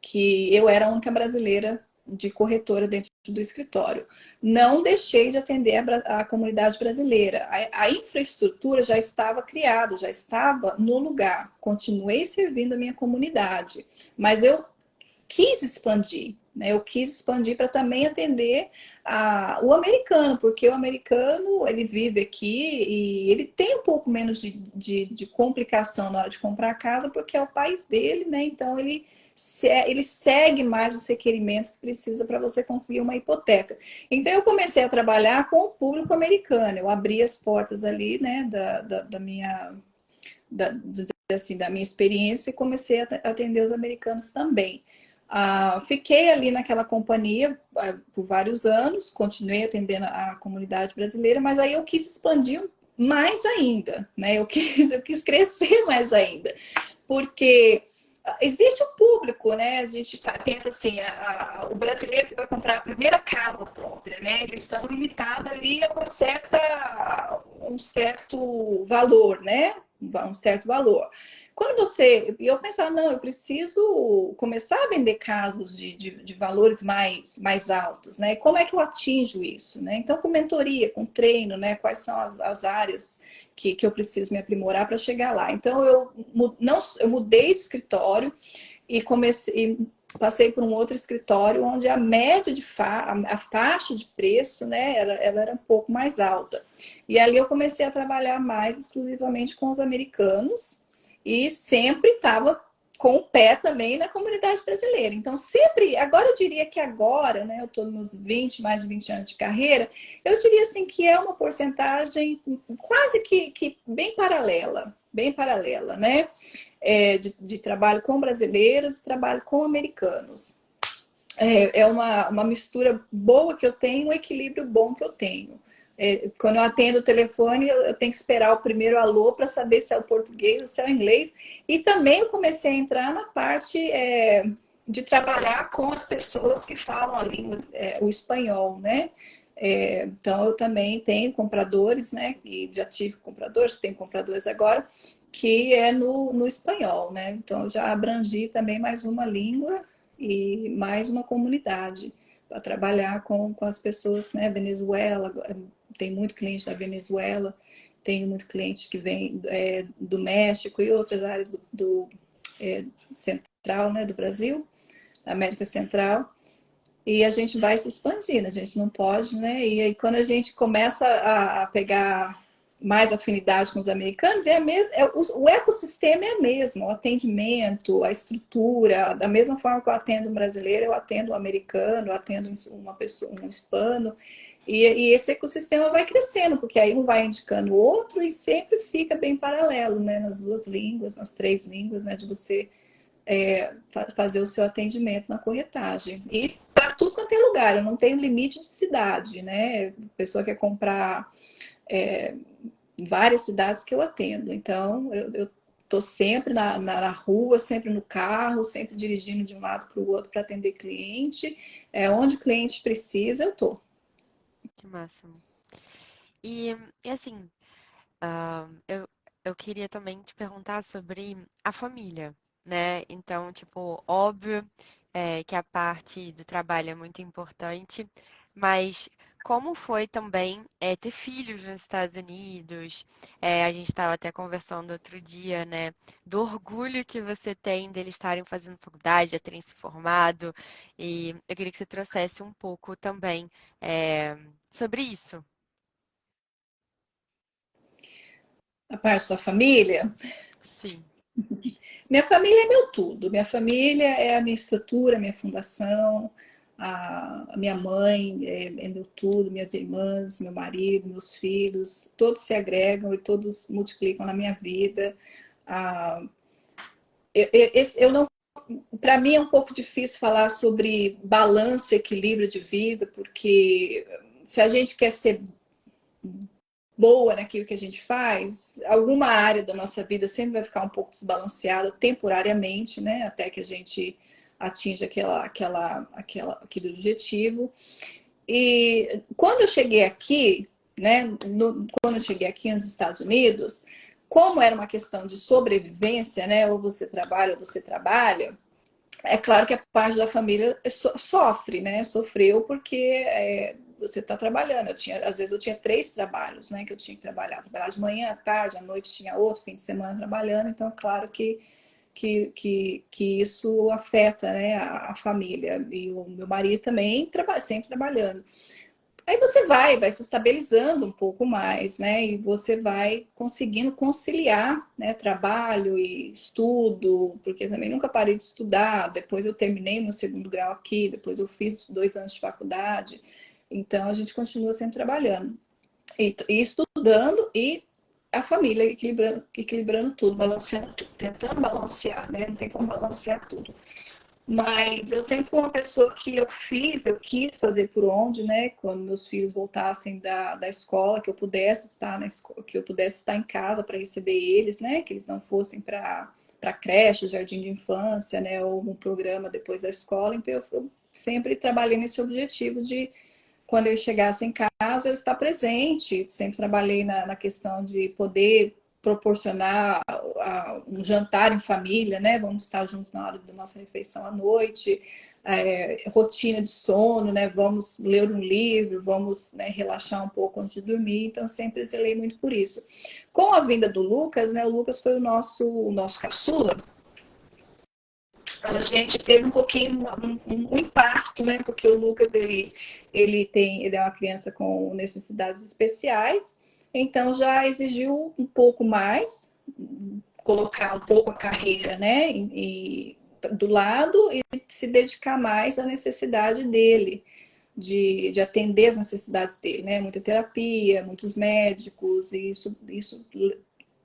que eu era a única brasileira de corretora dentro do escritório. Não deixei de atender a comunidade brasileira. A infraestrutura já estava criada, já estava no lugar. Continuei servindo a minha comunidade, mas eu quis expandir. Né? Eu quis expandir para também atender o americano, porque o americano ele vive aqui e ele tem um pouco menos de complicação na hora de comprar casa, porque é o país dele, né? Então ele ele segue mais os requerimentos que precisa para você conseguir uma hipoteca. Então, eu comecei a trabalhar com o público americano. Eu abri as portas ali, né, da minha, assim, da minha experiência e comecei a atender os americanos também. Fiquei ali naquela companhia por vários anos, continuei atendendo a comunidade brasileira, mas aí eu quis expandir mais ainda, né? Eu quis crescer mais ainda, porque existe o público, né? A gente pensa assim, o brasileiro que vai comprar a primeira casa própria, né? Eles estão limitados ali a um certo valor, né? Um certo valor. Quando eu pensava, não, eu preciso começar a vender casas de valores mais altos, né? Como é que eu atinjo isso, né? Então, com mentoria, com treino, né? Quais são as áreas que eu preciso me aprimorar para chegar lá. Então, eu mudei de escritório e passei por um outro escritório onde a média a faixa de preço, né, ela era um pouco mais alta. E ali eu comecei a trabalhar mais exclusivamente com os americanos e sempre estava com o pé também na comunidade brasileira. Então, sempre, agora eu diria que agora, né, eu estou nos mais de 20 anos de carreira, eu diria assim que é uma porcentagem quase que bem paralela, né? De trabalho com brasileiros e trabalho com americanos. É uma mistura boa que eu tenho, um equilíbrio bom que eu tenho. Quando eu atendo o telefone, eu tenho que esperar o primeiro alô para saber se é o português ou se é o inglês. E também eu comecei a entrar na parte de trabalhar com as pessoas que falam a língua, o espanhol, né? Então, eu também tenho compradores, né? E já tive compradores, tenho compradores agora, que é no espanhol, né? Então, eu já abrangi também mais uma língua e mais uma comunidade para trabalhar com as pessoas, né? Venezuela, tem muito cliente da Venezuela, tem muito cliente que vem do México e outras áreas do central, né? Do Brasil, da América Central. E a gente vai se expandindo, a gente não pode, né? E aí quando a gente começa a pegar mais afinidade com os americanos, o ecossistema é o mesmo, o atendimento, a estrutura, da mesma forma que eu atendo um brasileiro, eu atendo um americano, eu atendo uma pessoa, um hispano, e esse ecossistema vai crescendo, porque aí um vai indicando o outro e sempre fica bem paralelo, né? Nas duas línguas, nas três línguas, né? De você fazer o seu atendimento na corretagem. E para tudo quanto é lugar, eu não tenho limite de cidade, né? A pessoa quer comprar várias cidades que eu atendo. Então, eu estou sempre na rua, sempre no carro, sempre dirigindo de um lado para o outro para atender cliente. Onde o cliente precisa, eu estou. Que máximo. E assim, eu queria também te perguntar sobre a família, né? Então, tipo, óbvio, que a parte do trabalho é muito importante, mas como foi também ter filhos nos Estados Unidos? A gente estava até conversando outro dia, né? Do orgulho que você tem deles estarem fazendo faculdade, já terem se formado, e eu queria que você trouxesse um pouco também sobre isso. A parte da família, Sim. minha família é meu tudo. Minha família é a minha estrutura, a minha fundação. A minha mãe é meu tudo, minhas irmãs, meu marido, meus filhos, todos se agregam e todos multiplicam na minha vida. Ah, eu não, para mim é um pouco difícil falar sobre balanço e equilíbrio de vida, porque se a gente quer ser boa naquilo que a gente faz, alguma área da nossa vida sempre vai ficar um pouco desbalanceada temporariamente, né? Até que a gente atinja aquele objetivo. E quando eu cheguei aqui, né? Quando eu cheguei aqui nos Estados Unidos, como era uma questão de sobrevivência, né? Ou você trabalha ou você trabalha, é claro que a parte da família sofre, né? Sofreu porque você está trabalhando. Às vezes eu tinha 3 trabalhos, né? Que eu tinha que trabalhar. Trabalhar de manhã, à tarde, à noite tinha outro, fim de semana trabalhando. Então, é claro que isso afeta, né, a família. E o meu marido também sempre trabalhando. Aí você vai se estabilizando um pouco mais, né? E você vai conseguindo conciliar, né, trabalho e estudo, porque também nunca parei de estudar. Depois eu terminei meu segundo grau aqui, depois eu fiz 2 anos de faculdade. Então a gente continua sempre trabalhando e estudando e a família equilibrando tudo, balanceando tudo, tentando balancear, né? Não tem como balancear tudo. Mas eu sempre fui uma pessoa que eu quis fazer por onde, né? Quando meus filhos voltassem da escola, que eu pudesse estar na escola, que eu pudesse estar em casa para receber eles, né? Que eles não fossem para creche, jardim de infância, né? Ou um programa depois da escola. Então eu sempre trabalhei nesse objetivo de quando eles chegassem em casa, eu estar presente. Sempre trabalhei na questão de poder proporcionar um jantar em família, né? Vamos estar juntos na hora da nossa refeição à noite, rotina de sono, né? Vamos ler um livro, vamos, né, relaxar um pouco antes de dormir. Então, sempre zelei muito por isso. Com a vinda do Lucas, né? O Lucas foi o nosso caçula. A gente teve um pouquinho um impacto, né? Porque o Lucas ele é uma criança com necessidades especiais, então já exigiu um pouco mais, colocar um pouco a carreira, né? Do lado e se dedicar mais à necessidade dele. De atender as necessidades dele, né? Muita terapia, muitos médicos, e isso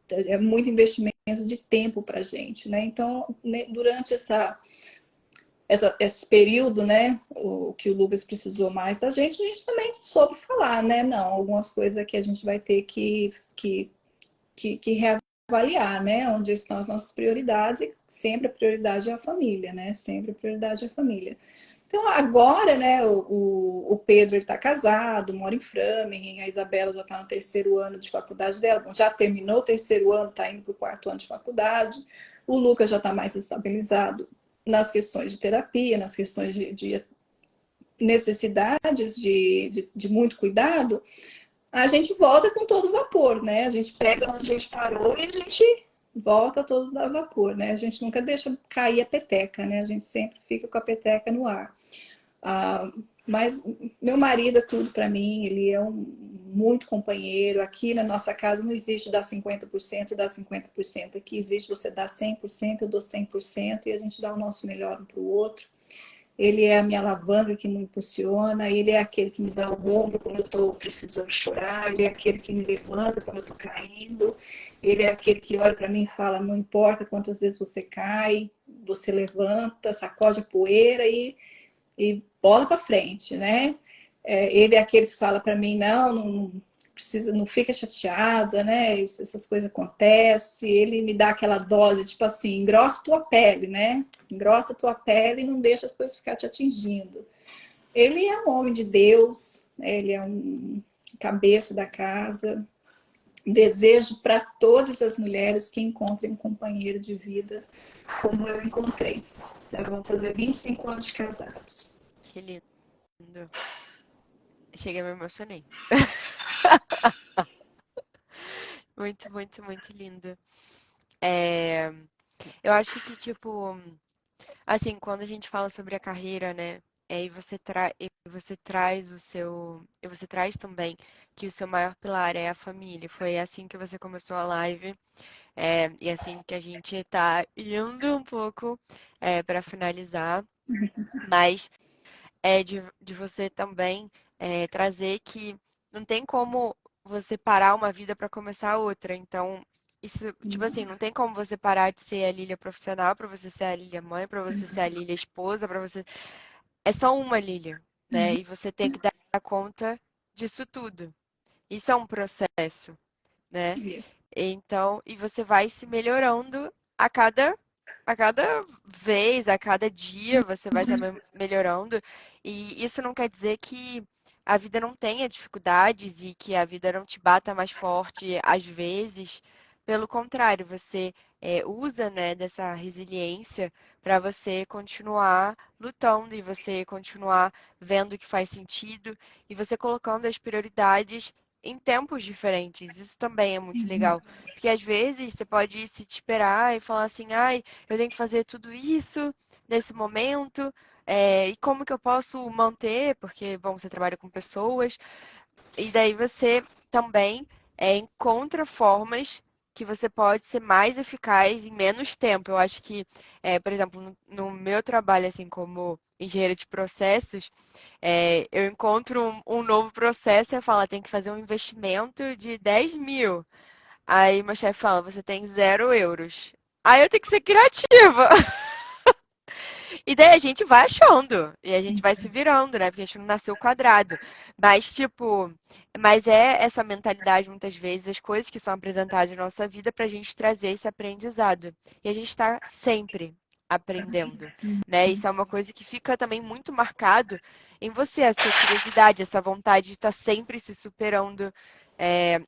é muito investimento de tempo para a gente, né? Então, né, durante esse período, né, o que o Lucas precisou mais da gente, a gente também soube falar, né? Não, algumas coisas que a gente vai ter que reavaliar, né? Onde estão as nossas prioridades, e sempre a prioridade é a família, né? Sempre a prioridade é a família. Então, agora, né, o Pedro está casado, mora em Framingham, a Isabela já está no terceiro ano de faculdade dela, bom, já terminou o terceiro ano, está indo para o quarto ano de faculdade, o Lucas já está mais estabilizado nas questões de terapia, nas questões de necessidades de muito cuidado, a gente volta com todo vapor, né? A gente pega onde a gente parou e a gente volta todo a vapor, né? A gente nunca deixa cair a peteca, né? A gente sempre fica com a peteca no ar. Ah, mas meu marido é tudo para mim, ele é muito companheiro. Aqui na nossa casa não existe dar 50% e dar 50%. Aqui existe você dar 100%, eu dou 100% e a gente dá o nosso melhor um para o outro. Ele é a minha alavanca que me impulsiona, ele é aquele que me dá o ombro quando eu estou precisando chorar, ele é aquele que me levanta quando eu estou caindo, ele é aquele que olha para mim e fala, não importa quantas vezes você cai, você levanta, sacode a poeira e bola para frente, né? Ele é aquele que fala para mim, não precisa, não fica chateada, né? Essas coisas acontecem. Ele me dá aquela dose, tipo assim, engrossa tua pele, né? Engrossa tua pele e não deixa as coisas ficar te atingindo. Ele é um homem de Deus, né? Ele é um cabeça da casa. Desejo para todas as mulheres que encontrem um companheiro de vida como eu encontrei. Então, vamos fazer 25 anos de casados. Que lindo. Cheguei, me emocionei. Muito, muito, muito lindo. É, eu acho que, tipo, assim, quando a gente fala sobre a carreira, né? E você traz o seu. E você traz também que o seu maior pilar é a família. Foi assim que você começou a live. E assim que a gente tá indo um pouco para finalizar. Mas de você também trazer que não tem como você parar uma vida para começar outra. Então, isso, tipo assim, não tem como você parar de ser a Lilia profissional para você ser a Lilia mãe, para você ser a Lilia esposa, para você. É só uma Lilia, né? E você tem que dar conta disso tudo. Isso é um processo, né? Então, e você vai se melhorando a cada vez, a cada dia você vai se melhorando. E isso não quer dizer que a vida não tenha dificuldades e que a vida não te bata mais forte às vezes. Pelo contrário, você usa, né, dessa resiliência para você continuar lutando e você continuar vendo o que faz sentido e você colocando as prioridades em tempos diferentes. Isso também é muito legal. Porque às vezes você pode se esperar e falar assim, ai, eu tenho que fazer tudo isso nesse momento, E como que eu posso manter, porque, bom, você trabalha com pessoas, e daí você também encontra formas que você pode ser mais eficaz em menos tempo. Eu acho que, por exemplo, no meu trabalho, assim, como engenheira de processos, eu encontro um novo processo e eu falo, tem que fazer um investimento de 10 mil. Aí meu chefe fala, você tem 0 euros. Aí eu tenho que ser criativa. E daí a gente vai achando, e a gente vai se virando, né? Porque a gente não nasceu quadrado. Mas, tipo, mas é essa mentalidade, muitas vezes, as coisas que são apresentadas na nossa vida pra gente trazer esse aprendizado. E a gente tá sempre aprendendo, né? Isso é uma coisa que fica também muito marcado em você, a sua curiosidade, essa vontade de estar sempre se superando,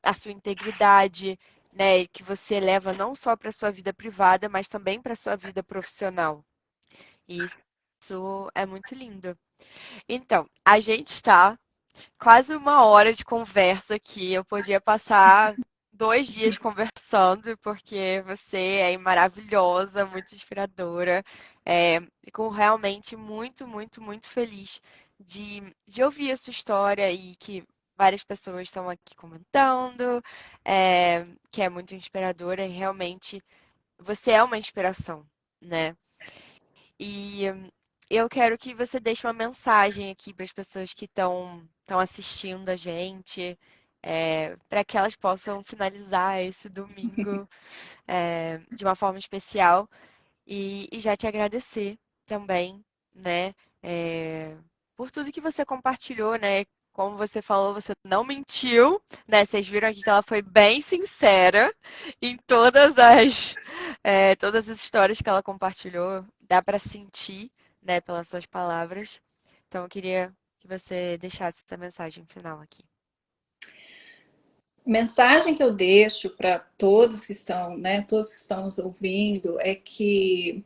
a sua integridade, né? Que você leva não só para sua vida privada, mas também para sua vida profissional. E isso é muito lindo. Então, a gente está quase 1 hora de conversa aqui. Eu podia passar 2 dias conversando, porque você é maravilhosa, muito inspiradora. Fico realmente muito, muito, muito feliz de ouvir a sua história e que várias pessoas estão aqui comentando, que é muito inspiradora e realmente você é uma inspiração, né? E eu quero que você deixe uma mensagem aqui para as pessoas que estão assistindo a gente, para que elas possam finalizar esse domingo de uma forma especial e já te agradecer também, né, é, por tudo que você compartilhou, né? Como você falou, você não mentiu, né? Vocês viram aqui que ela foi bem sincera em todas as histórias que ela compartilhou. Dá para sentir, né, pelas suas palavras. Então, eu queria que você deixasse essa mensagem final aqui. Mensagem que eu deixo para todos que estão, né, todos que estão nos ouvindo é que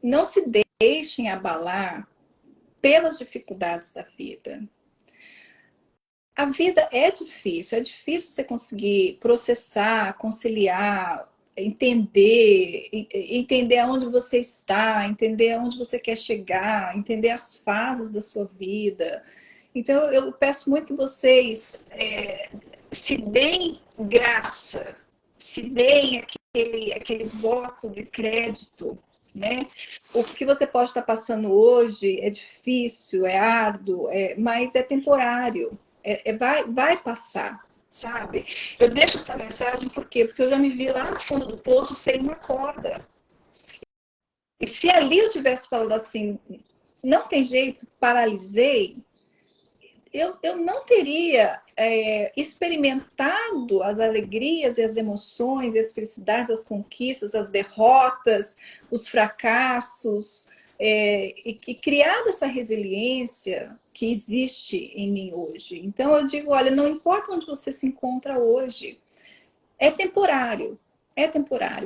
não se deixem abalar pelas dificuldades da vida. A vida é difícil você conseguir processar, conciliar, entender aonde você está, entender aonde você quer chegar, entender as fases da sua vida. Então, eu peço muito que vocês se deem graça, se deem aquele voto de crédito, né? O que você pode estar passando hoje é difícil, é árduo, mas é temporário, vai passar, sabe? Eu deixo essa mensagem por quê? Porque eu já me vi lá no fundo do poço sem uma corda. E se ali eu tivesse falado assim, não tem jeito, paralisei, eu não teria experimentado as alegrias e as emoções, e as felicidades, as conquistas, as derrotas, os fracassos, e criado essa resiliência que existe em mim hoje. Então eu digo, olha, não importa onde você se encontra hoje, é temporário,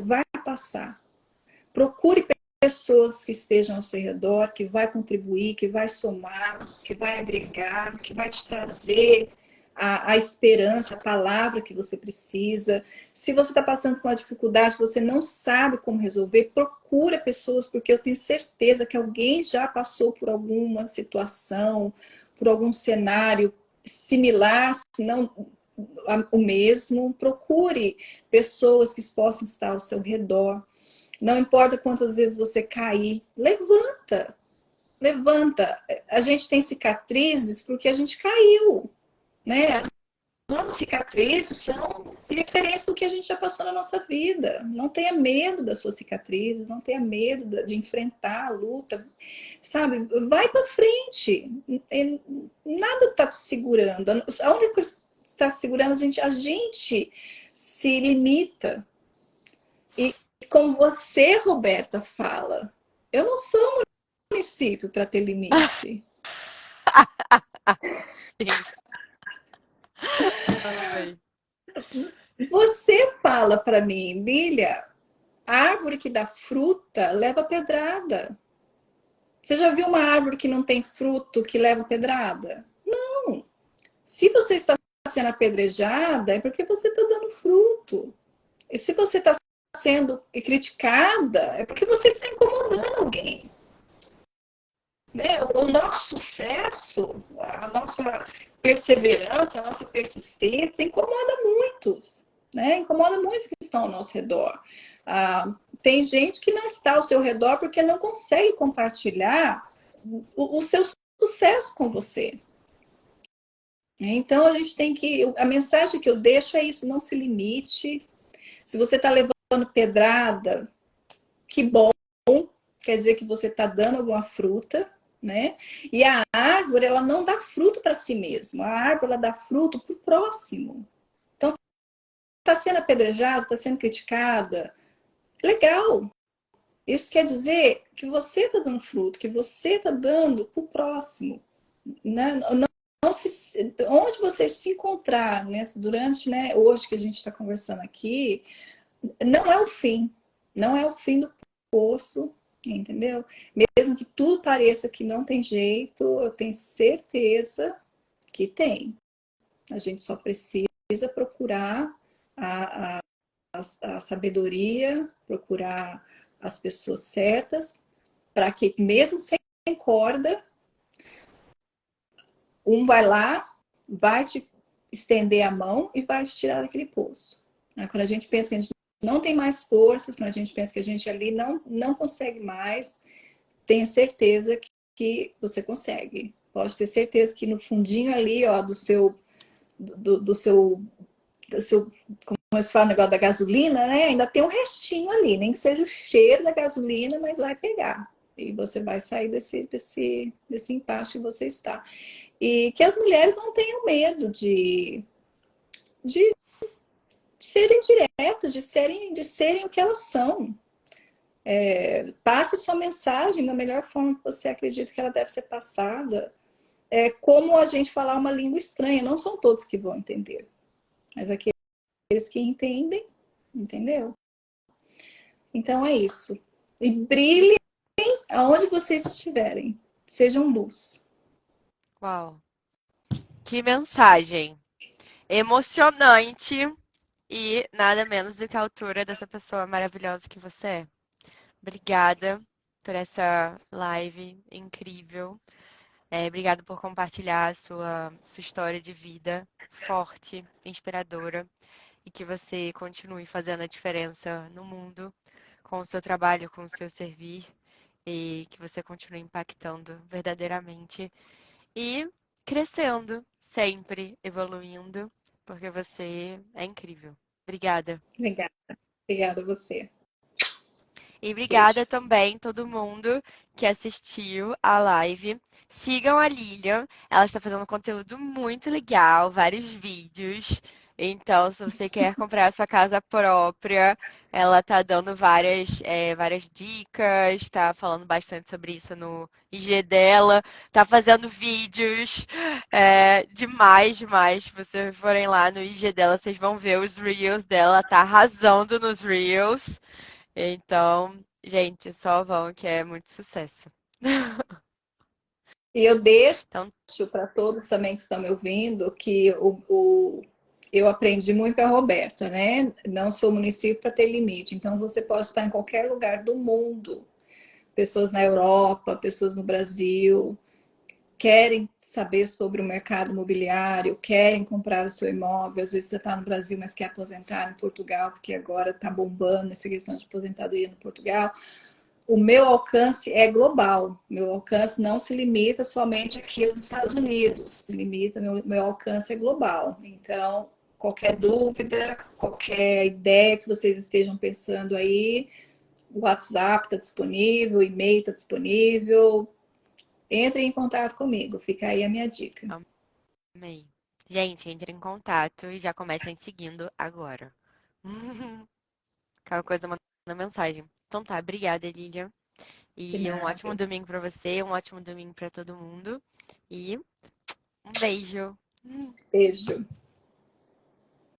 vai passar. Procure pessoas que estejam ao seu redor, que vai contribuir, que vai somar, que vai agregar, que vai te trazer a esperança, a palavra que você precisa. Se você está passando por uma dificuldade, você não sabe como resolver, procura pessoas, porque eu tenho certeza que alguém já passou por alguma situação, por algum cenário similar, se não o mesmo. Procure pessoas que possam estar ao seu redor. Não importa quantas vezes você cair, levanta, levanta. A gente tem cicatrizes porque a gente caiu, né? As nossas cicatrizes são referência do que a gente já passou na nossa vida. Não tenha medo das suas cicatrizes, não tenha medo de enfrentar a luta, sabe? Vai para frente. Nada está te segurando. A única coisa que está segurando a gente se limita. E como você, Roberta, fala, eu não sou um município para ter limite. Sim. Amei. Você fala para mim, Bília, árvore que dá fruta leva pedrada. Você já viu uma árvore que não tem fruto que leva pedrada? Não. Se você está sendo apedrejada, é porque você está dando fruto. E se você está sendo criticada, é porque você está incomodando alguém. Né? O nosso sucesso, a nossa perseverança, a nossa persistência incomoda muitos, né? Incomoda muitos que estão ao nosso redor. Tem gente que não está ao seu redor porque não consegue compartilhar o seu sucesso com você. Então a gente tem que. A mensagem que eu deixo é isso: não se limite. Se você está levando pedrada, que bom, quer dizer que você está dando alguma fruta, né? E a árvore, ela não dá fruto para si mesma, a árvore, ela dá fruto para o próximo. Então, está sendo apedrejado, está sendo criticada, legal. Isso quer dizer que você está dando fruto, que você está dando para o próximo. Né? Onde você se encontrar, né? Durante, né, hoje que a gente está conversando aqui, não é o fim. Não é o fim do poço, entendeu? Mesmo que tudo pareça que não tem jeito, eu tenho certeza que tem. A gente só precisa procurar a sabedoria, procurar as pessoas certas, para que mesmo sem corda, um vai lá, vai te estender a mão e vai te tirar daquele poço. Quando a gente pensa que a gente não tem mais forças, quando a gente pensa que a gente ali não consegue mais, tenha certeza que você consegue. Pode ter certeza que no fundinho ali, ó, do seu, como se fala, o negócio da gasolina, né? Ainda tem um restinho ali, nem que seja o cheiro da gasolina, mas vai pegar. E você vai sair desse impasse que você está. E que as mulheres não tenham medo de serem diretas, de serem o que elas são. Passe sua mensagem da melhor forma que você acredita que ela deve ser passada. É como a gente falar uma língua estranha, não são todos que vão entender. Mas aqueles que entendem, entendeu? Então é isso. E brilhem aonde vocês estiverem. Sejam luz. Uau, que mensagem emocionante e nada menos do que a altura dessa pessoa maravilhosa que você é. Obrigada por essa live incrível. Obrigada por compartilhar a sua história de vida forte, inspiradora e que você continue fazendo a diferença no mundo com o seu trabalho, com o seu servir e que você continue impactando verdadeiramente e crescendo, sempre evoluindo, porque você é incrível. Obrigada. Obrigada. Obrigada a você. E obrigada Beijo. também todo mundo que assistiu a live. Sigam a Lilian, ela está fazendo conteúdo muito legal, vários vídeos. Então, se você quer comprar a sua casa própria, ela tá dando várias dicas, tá falando bastante sobre isso no IG dela, tá fazendo vídeos demais, demais. Se vocês forem lá no IG dela, vocês vão ver os Reels dela, tá arrasando nos Reels. Então, gente, só vão, que é muito sucesso. E eu deixo Então, para todos também que estão me ouvindo que eu aprendi muito com a Roberta, né? Não sou município para ter limite. Então, você pode estar em qualquer lugar do mundo. Pessoas na Europa, pessoas no Brasil, querem saber sobre o mercado imobiliário, querem comprar o seu imóvel. Às vezes você está no Brasil, mas quer aposentar em Portugal, porque agora está bombando essa questão de aposentadoria no Portugal. O meu alcance é global. Meu alcance não se limita somente aqui aos Estados Unidos. Meu alcance é global. Então, qualquer dúvida, qualquer ideia que vocês estejam pensando aí, o WhatsApp está disponível, o e-mail está disponível. Entrem em contato comigo. Fica aí a minha dica. amei. Gente, entre em contato e já comecem seguindo agora. Aquela coisa manda mensagem. Então tá, obrigada, Lilian. De E um ótimo nada. domingo pra você, um ótimo domingo pra todo mundo. E um beijo. Beijo.